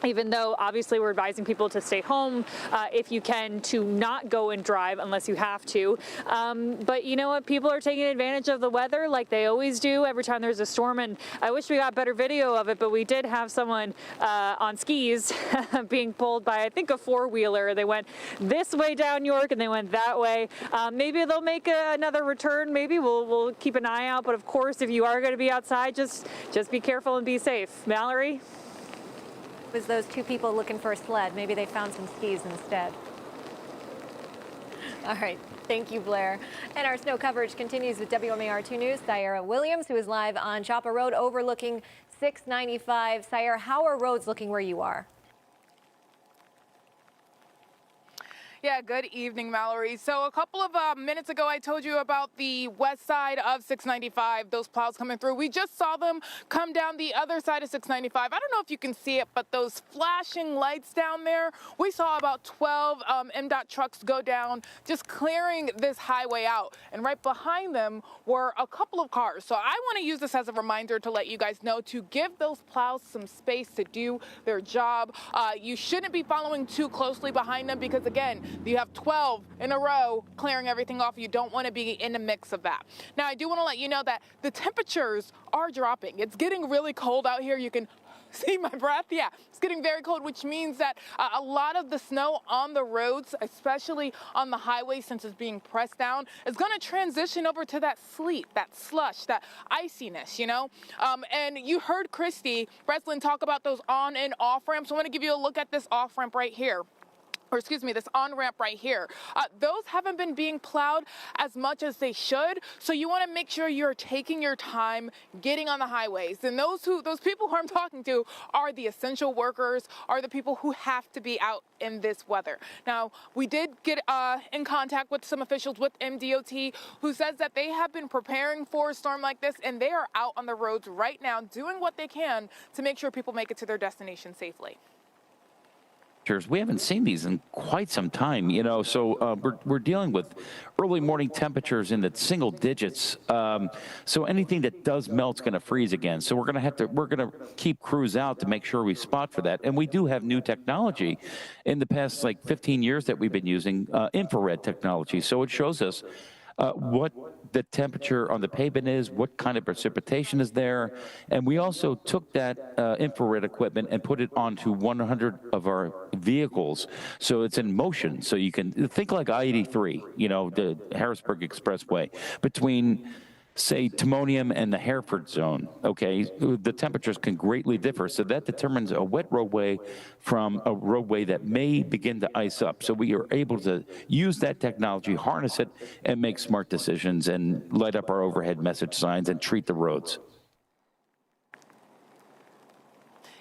Even though obviously we're advising people to stay home if you can, to not go and drive unless you have to. But you know what? People are taking advantage of the weather like they always do every time there's a storm. And I wish we got better video of it, but we did have someone on skis being pulled by, I think, a four-wheeler. They went this way down York and they went that way. Maybe they'll make another return. Maybe we'll keep an eye out. But of course, if you are going to be outside, just be careful and be safe. Mallory? Was those two people looking for a sled? Maybe they found some skis instead. All right, thank you, Blair. And our snow coverage continues with WMAR-2 News. Sierra Williams, who is live on Chopper Road overlooking 695. Sierra, how are roads looking where you are? Yeah, good evening, Mallory. So a couple of minutes ago, I told you about the west side of 695, those plows coming through. We just saw them come down the other side of 695. I don't know if you can see it, but those flashing lights down there, we saw about 12 MDOT trucks go down, just clearing this highway out. And right behind them were a couple of cars. So I want to use this as a reminder to let you guys know to give those plows some space to do their job. You shouldn't be following too closely behind them, because again, you have 12 in a row clearing everything off. You don't want to be in the mix of that. Now, I do want to let you know that the temperatures are dropping. It's getting really cold out here. You can see my breath. Yeah, it's getting very cold, which means that a lot of the snow on the roads, especially on the highway, since it's being pressed down, is going to transition over to that sleet, that slush, that iciness, you know? And you heard Christy Breslin talk about those on and off ramps. I want to give you a look at this off ramp right here. Or excuse me, this on-ramp right here. Those haven't been being plowed as much as they should, so you want to make sure you're taking your time getting on the highways. And those people who I'm talking to are the essential workers, are the people who have to be out in this weather. Now, we did get in contact with some officials with MDOT who says that they have been preparing for a storm like this, and they are out on the roads right now doing what they can to make sure people make it to their destination safely. We haven't seen these in quite some time, you know, so we're dealing with early morning temperatures in the single digits. So anything that does melt's going to freeze again. So we're going to keep crews out to make sure we spot for that. And we do have new technology in the past, like 15 years that we've been using, infrared technology. So it shows us what the temperature on the pavement is, what kind of precipitation is there. And we also took that infrared equipment and put it onto 100 of our vehicles. So it's in motion. So you can think like I-83, you know, the Harrisburg Expressway, between, say, Timonium and the Hereford zone, okay, the temperatures can greatly differ. So that determines a wet roadway from a roadway that may begin to ice up. So we are able to use that technology, harness it, and make smart decisions and light up our overhead message signs and treat the roads.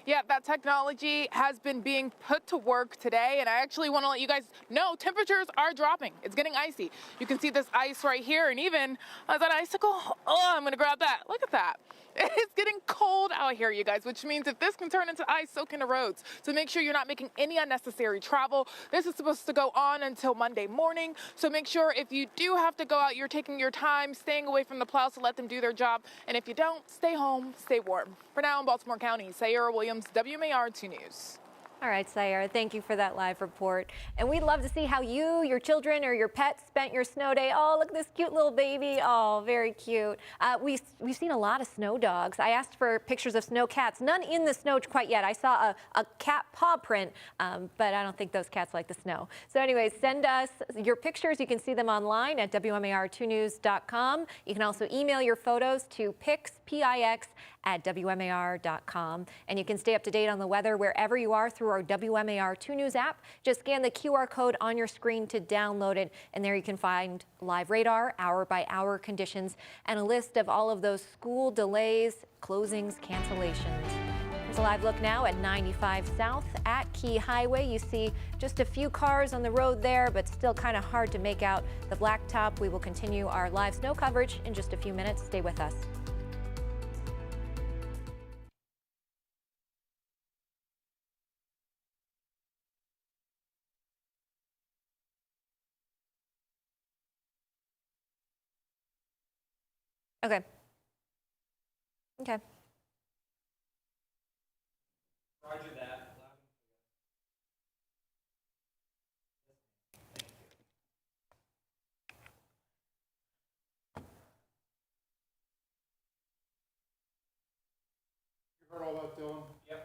Yeah, that technology has been being put to work today, and I actually want to let you guys know temperatures are dropping. It's getting icy. You can see this ice right here, and even that icicle. Oh, I'm going to grab that. Look at that. It's getting cold out here, you guys, which means if this can turn into ice, so can the roads. So make sure you're not making any unnecessary travel. This is supposed to go on until Monday morning. So make sure if you do have to go out, you're taking your time, staying away from the plows to let them do their job. And if you don't, stay home, stay warm. For now in Baltimore County, Sierra Williams, WMAR-2 News. All right, Sierra, thank you for that live report. And we'd love to see how you, your children, or your pets spent your snow day. Oh, look at this cute little baby. Oh, very cute. We've seen a lot of snow dogs. I asked for pictures of snow cats. None in the snow quite yet. I saw a cat paw print, but I don't think those cats like the snow. So anyways, send us your pictures. You can see them online at WMAR2news.com. You can also email your photos to PIX at WMAR.com. And you can stay up to date on the weather wherever you are through our WMAR-2 News app. Just scan the QR code on your screen to download it, and there you can find live radar, hour-by-hour conditions, and a list of all of those school delays, closings, cancellations. There's a live look now at 95 South at Key Highway. You see just a few cars on the road there, but still kind of hard to make out the blacktop. We will continue our live snow coverage in just a few minutes. Stay with us. Okay. Okay. Roger that. You heard all that, Dylan? Yep.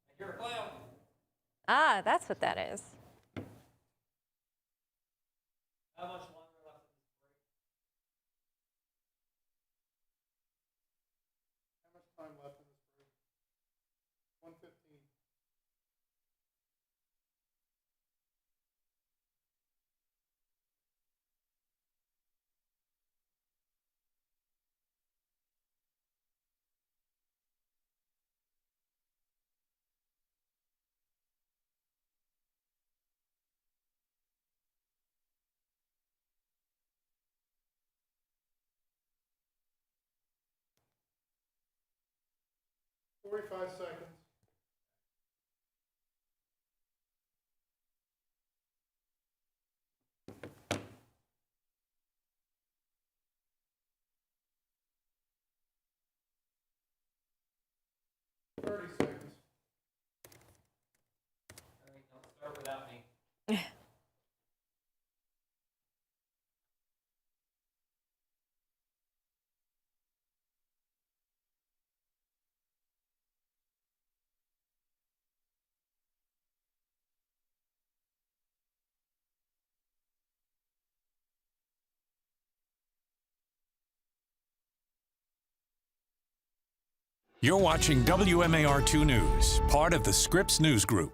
I hear a clown. Ah, that's what that is. How much longer left in this break? How much time left in this break? 1:15. Forty-five seconds. Seconds. All right, don't start without me. You're watching WMAR-2 News, part of the Scripps News Group.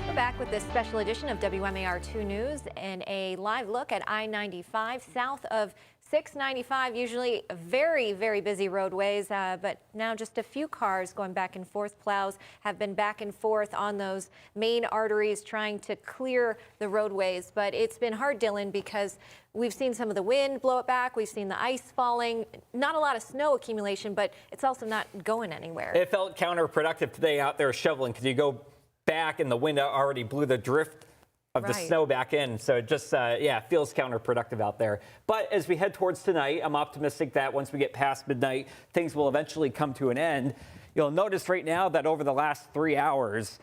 We're back with this special edition of WMAR-2 News and a live look at I-95 south of 695, usually very, very busy roadways, but now just a few cars going back and forth. Plows have been back and forth on those main arteries trying to clear the roadways, but it's been hard, Dylan, because we've seen some of the wind blow it back. We've seen the ice falling, not a lot of snow accumulation, but it's also not going anywhere. It felt counterproductive today out there shoveling because you go back and the wind already blew the drift of the snow back in. So it just, yeah, feels counterproductive out there. But as we head towards tonight, I'm optimistic that once we get past midnight, things will eventually come to an end. You'll notice right now that over the last 3 hours,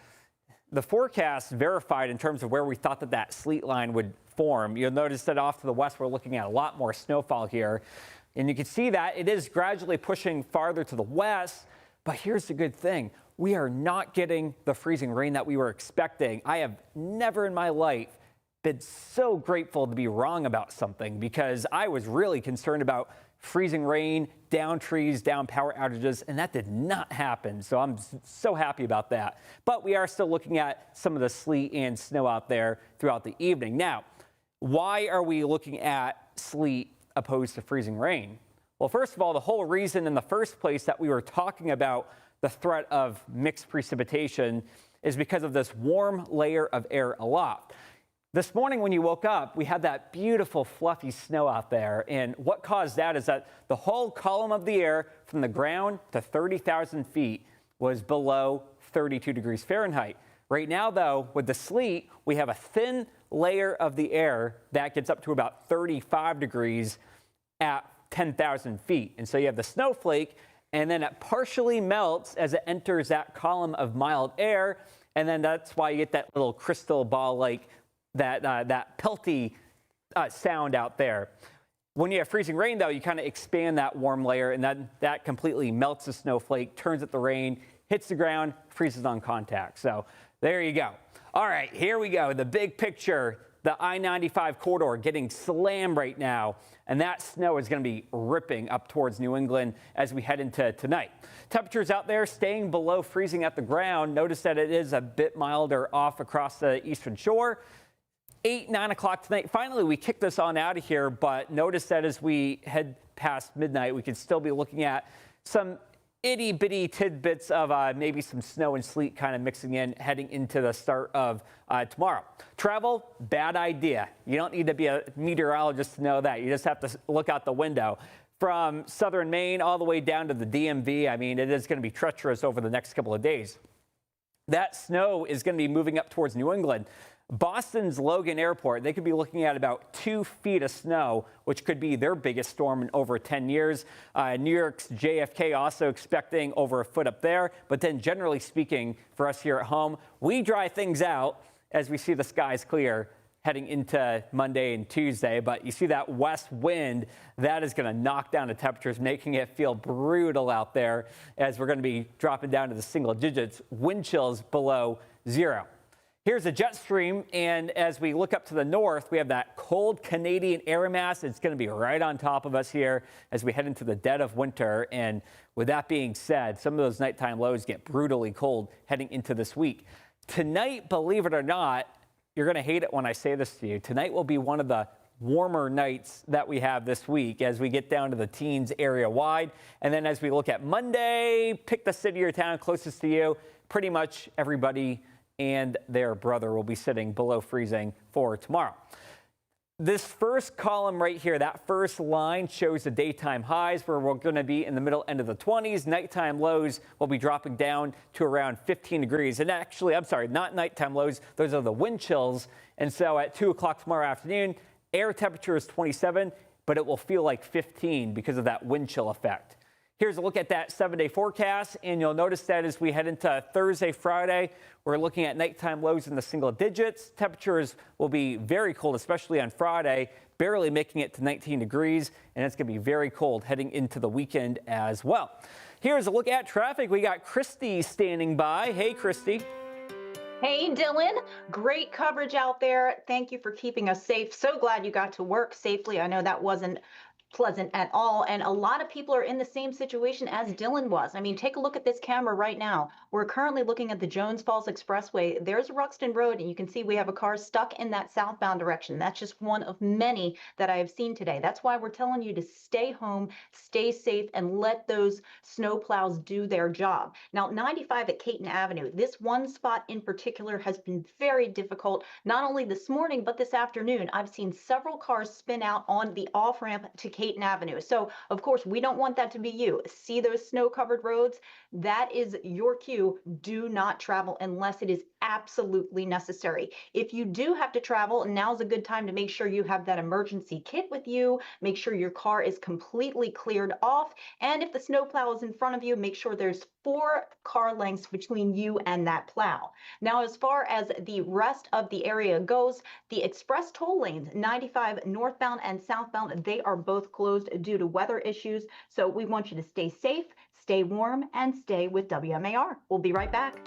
the forecast verified in terms of where we thought that that sleet line would form. You'll notice that off to the west, we're looking at a lot more snowfall here. And you can see that it is gradually pushing farther to the west. But here's the good thing. We are not getting the freezing rain that we were expecting. I have never in my life been so grateful to be wrong about something because I was really concerned about freezing rain, down trees, down power outages, and that did not happen. So I'm so happy about that. But we are still looking at some of the sleet and snow out there throughout the evening. Now, why are we looking at sleet opposed to freezing rain? Well, first of all, the whole reason in the first place that we were talking about the threat of mixed precipitation is because of this warm layer of air aloft. This morning when you woke up, we had that beautiful fluffy snow out there. And what caused that is that the whole column of the air from the ground to 30,000 feet was below 32 degrees Fahrenheit. Right now, though, with the sleet, we have a thin layer of the air that gets up to about 35 degrees at 10,000 feet. And so you have the snowflake, and then it partially melts as it enters that column of mild air, and then that's why you get that little crystal ball-like, that pelty sound out there. When you have freezing rain, though, you kind of expand that warm layer, and that completely melts the snowflake, turns it to rain, hits the ground, freezes on contact. So there you go. All right, here we go. The big picture, the I-95 corridor getting slammed right now. And that snow is going to be ripping up towards New England as we head into tonight. Temperatures out there staying below freezing at the ground. Notice that it is a bit milder off across the eastern shore. 8, 9 o'clock tonight. Finally, we kick this on out of here, but notice that as we head past midnight, we could still be looking at some itty bitty tidbits of maybe some snow and sleet kind of mixing in heading into the start of tomorrow. Travel, bad idea. You don't need to be a meteorologist to know that. You just have to look out the window. From southern Maine all the way down to the DMV, I mean, it is going to be treacherous over the next couple of days. That snow is going to be moving up towards New England. Boston's Logan Airport, they could be looking at about 2 feet of snow, which could be their biggest storm in over 10 years. New York's JFK also expecting over a foot up there. But then generally speaking, for us here at home, we dry things out as we see the skies clear heading into Monday and Tuesday. But you see that west wind, that is going to knock down the temperatures, making it feel brutal out there as we're going to be dropping down to the single digits, wind chills below 0. Here's a jet stream, and as we look up to the north, we have that cold Canadian air mass. It's going to be right on top of us here as we head into the dead of winter. And with that being said, some of those nighttime lows get brutally cold heading into this week. Tonight, believe it or not, you're going to hate it when I say this to you. Tonight will be one of the warmer nights that we have this week as we get down to the teens area wide. And then as we look at Monday, pick the city or town closest to you. Pretty much everybody and their brother will be sitting below freezing for tomorrow. This first column right here, that first line shows the daytime highs where we're going to be in the middle end of the 20s. Nighttime lows will be dropping down to around 15 degrees. And actually, I'm sorry, not nighttime lows. Those are the wind chills. And so at 2 o'clock tomorrow afternoon, air temperature is 27, but it will feel like 15 because of that wind chill effect. Here's a look at that 7-day forecast, and you'll notice that as we head into Thursday, Friday, we're looking at nighttime lows in the single digits. Temperatures will be very cold, especially on Friday, barely making it to 19 degrees, and it's going to be very cold heading into the weekend as well. Here's a look at traffic. We got Christy standing by. Hey, Christy. Hey, Dylan. Great coverage out there. Thank you for keeping us safe. So glad you got to work safely. I know that wasn't pleasant at all. And a lot of people are in the same situation as Dylan was. I mean, take a look at this camera right now. We're currently looking at the Jones Falls Expressway. There's Ruxton Road, and you can see we have a car stuck in that southbound direction. That's just one of many that I have seen today. That's why we're telling you to stay home, stay safe, and let those snow plows do their job. Now, 95 at Caton Avenue, this one spot in particular has been very difficult, not only this morning, but this afternoon. I've seen several cars spin out on the off-ramp to Caton Avenue. So, of course, we don't want that to be you. See those snow-covered roads? That is your cue. Do not travel unless it is absolutely necessary. If you do have to travel, now's a good time to make sure you have that emergency kit with you. Make sure your car is completely cleared off. And if the snowplow is in front of you, make sure there's 4 car lengths between you and that plow. Now, as far as the rest of the area goes, the express toll lanes, 95 northbound and southbound, they are both closed due to weather issues. So we want you to stay safe, stay warm, and stay with WMAR. We'll be right back.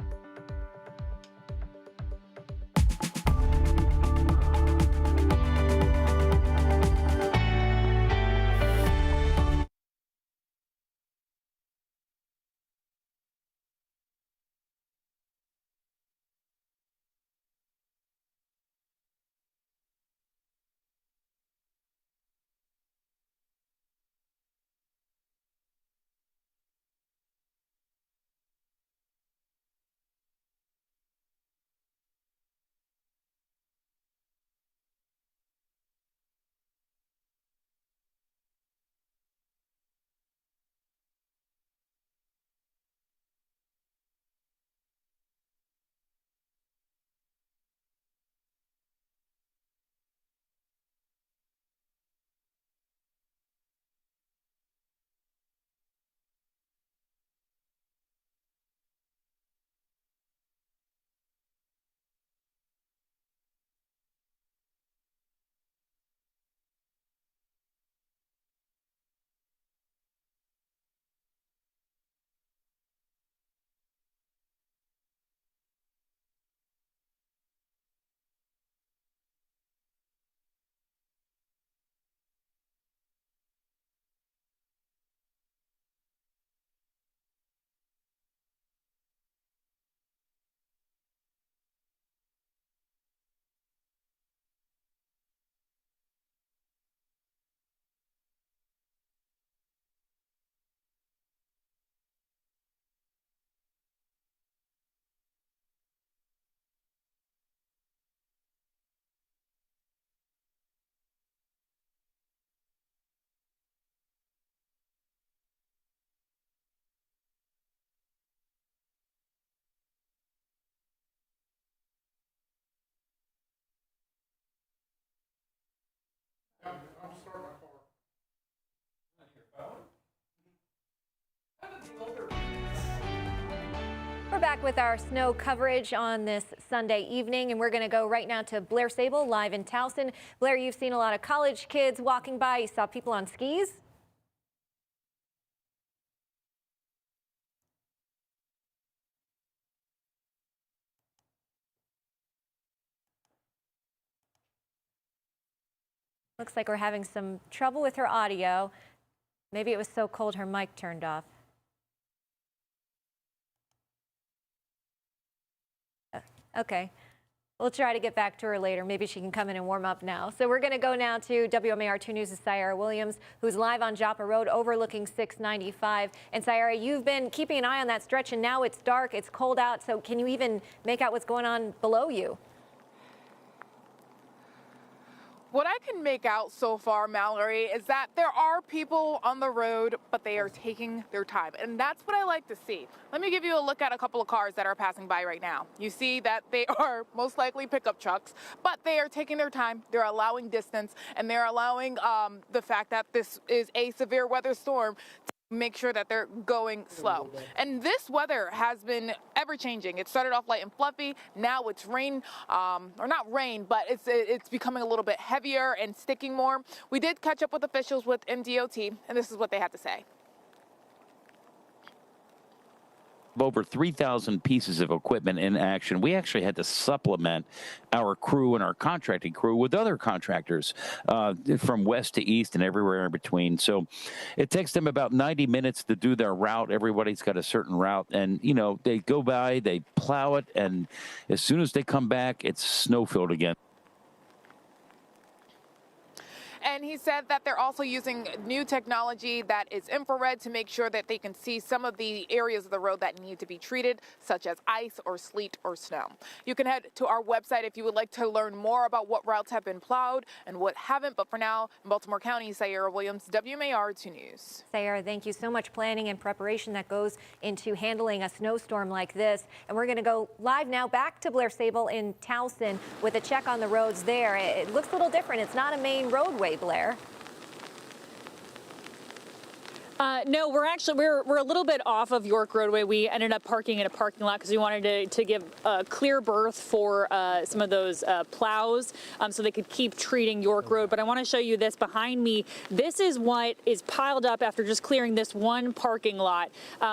back with our snow coverage on this Sunday evening, and we're going to go right now to Blair Sable live in Towson. Blair, you've seen a lot of college kids walking by. You saw people on skis? Looks like we're having some trouble with her audio. Maybe it was so cold her mic turned off. Okay. We'll try to get back to her later. Maybe she can come in and warm up now. So we're going to go now to WMAR-2 News' Ciara Williams, who's live on Joppa Road overlooking 695. And Ciara, you've been keeping an eye on that stretch, and now it's dark, it's cold out. So can you even make out what's going on below you? What I can make out so far, Mallory, is that there are people on the road, but they are taking their time. And that's what I like to see. Let me give you a look at a couple of cars that are passing by right now. You see that they are most likely pickup trucks, but they are taking their time. They're allowing distance, and they're allowing the fact that this is a severe weather storm to make sure that they're going slow. And this weather has been ever changing. It started off light and fluffy. Now it's rain, or not rain, but it's becoming a little bit heavier and sticking more. We did catch up with officials with MDOT, and this is what they had to say. Over 3,000 pieces of equipment in action. We actually had to supplement our crew and our contracting crew with other contractors from west to east and everywhere in between. So it takes them about 90 minutes to do their route. Everybody's got a certain route, and you know, they go by, they plow it, and as soon as they come back, it's snow-filled again. And he said that they're also using new technology that is infrared to make sure that they can see some of the areas of the road that need to be treated, such as ice or sleet or snow. You can head to our website if you would like to learn more about what routes have been plowed and what haven't. But for now, in Baltimore County, Ciara Williams, WMAR-2 News. Ciara, thank you so much. Planning and preparation that goes into handling a snowstorm like this. And we're going to go live now back to Blair Sable in Towson with a check on the roads there. It looks a little different. It's not a main roadway, Blair. No, we're a little bit off of York Roadway. We ended up parking in a parking lot because we wanted to give clear berth for some of those plows so they could keep treating York Road. But I want to show you this behind me. This is what is piled up after just clearing this one parking lot.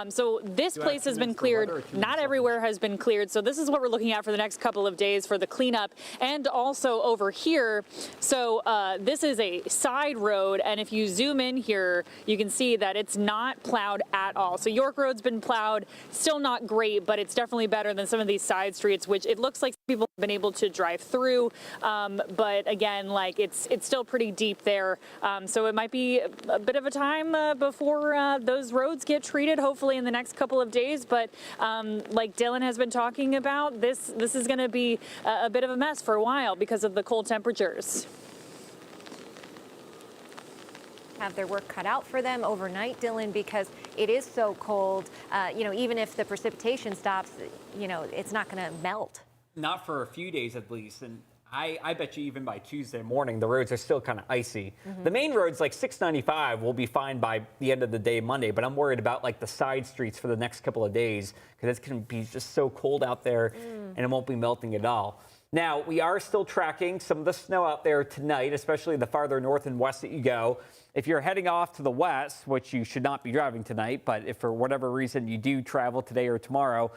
So this place has been cleared. Not everywhere has been cleared. So this is what we're looking at for the next couple of days for the cleanup. And also over here, so this is a side road. And if you zoom in here, you can see that it's not plowed at all. So York Road's been plowed, still not great, but it's definitely better than some of these side streets, which it looks like people have been able to drive through. But again, like it's still pretty deep there. So it might be a bit of a time before those roads get treated, hopefully in the next couple of days. But like Dylan has been talking about, this is going to be a bit of a mess for a while because of the cold temperatures. Have their work cut out for them overnight, Dylan, because it is so cold. You know, even if the precipitation stops, you know, it's not going to melt. Not for a few days at least. And I bet you even by Tuesday morning, the roads are still kind of icy. The main roads like 695 will be fine by the end of the day Monday, but I'm worried about like the side streets for the next couple of days because it's going to be just so cold out there and it won't be melting at all. Now, we are still tracking some of the snow out there tonight, especially the farther north and west that you go. If you're heading off to the west, which you should not be driving tonight, but if for whatever reason you do travel today or tomorrow,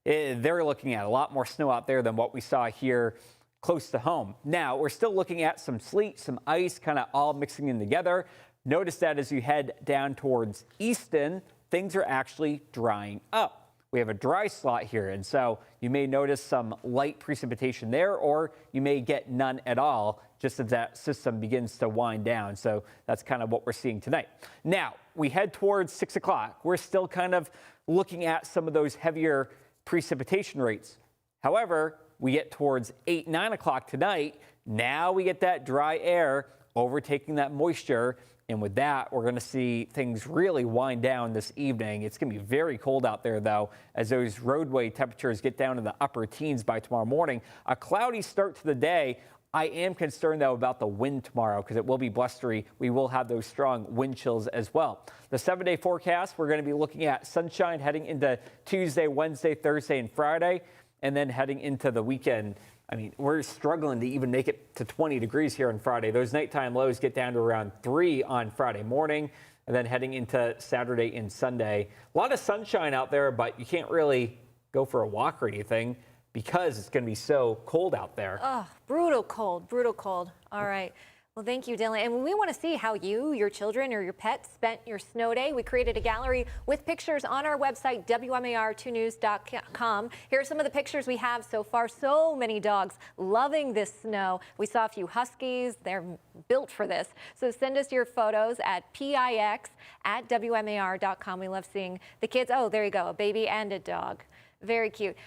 they're looking at a lot more snow out there than what we saw here close to home. Now, we're still looking at some sleet, some ice, kind of all mixing in together. Notice that as you head down towards Easton, things are actually drying up. We have a dry slot here, and so you may notice some light precipitation there, or you may get none at all just as that system begins to wind down. So that's kind of what we're seeing tonight. Now, we head towards 6 o'clock. We're still kind of looking at some of those heavier precipitation rates. However, we get towards 8, 9 o'clock tonight. Now we get that dry air overtaking that moisture. And with that, we're going to see things really wind down this evening. It's going to be very cold out there, though, as those roadway temperatures get down in the upper teens by tomorrow morning. A cloudy start to the day I am concerned, though, about the wind tomorrow because it will be blustery. We will have those strong wind chills as well. The 7-day forecast, we're going to be looking at sunshine heading into Tuesday, Wednesday, Thursday, and Friday, and then heading into the weekend. I mean, we're struggling to even make it to 20 degrees here on Friday. Those nighttime lows get down to around 3 on Friday morning, and then heading into Saturday and Sunday. A lot of sunshine out there, but you can't really go for a walk or anything because it's going to be so cold out there. Oh, brutal cold, brutal cold. All right. Well, thank you, Dylan. And when we want to see how you, your children, or your pets spent your snow day, we created a gallery with pictures on our website, WMAR2news.com. Here are some of the pictures we have so far. So many dogs loving this snow. We saw a few huskies. They're built for this. So send us your photos at pix@WMAR.com. We love seeing the kids. Oh, there you go, a baby and a dog. Very cute.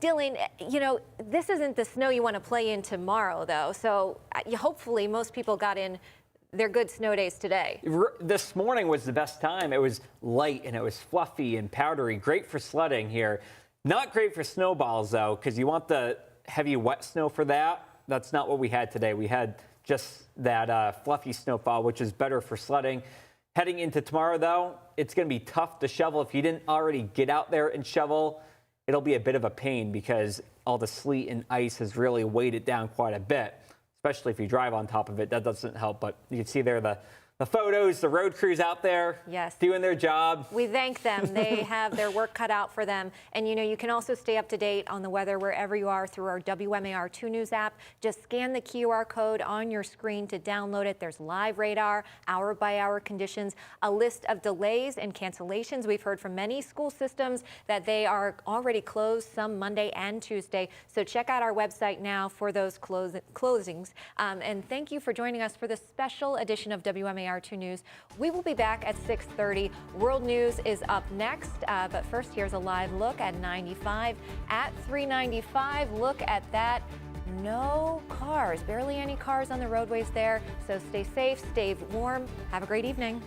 Dylan, you know, this isn't the snow you want to play in tomorrow, though. So hopefully most people got in their good snow days today. This morning was the best time. It was light and it was fluffy and powdery. Great for sledding here. Not great for snowballs, though, because you want the heavy wet snow for that. That's not what we had today. We had just that fluffy snowfall, which is better for sledding. Heading into tomorrow, though, it's going to be tough to shovel. If you didn't already get out there and shovel, it'll be a bit of a pain because all the sleet and ice has really weighed it down quite a bit, especially if you drive on top of it. That doesn't help, but you can see there the photos, the road crews out there doing their job. We thank them. They have their work cut out for them. And, you know, you can also stay up to date on the weather wherever you are through our WMAR-2 News app. Just scan the QR code on your screen to download it. There's live radar, hour-by-hour conditions, a list of delays and cancellations. We've heard from many school systems that they are already closed some Monday and Tuesday. So check out our website now for those closings. And thank you for joining us for this special edition of WMAR-2 News. We will be back at 6:30. World News is up next, but first here's a live look at 95. At 395, look at that. No cars, barely any cars on the roadways there. So stay safe, stay warm. Have a great evening.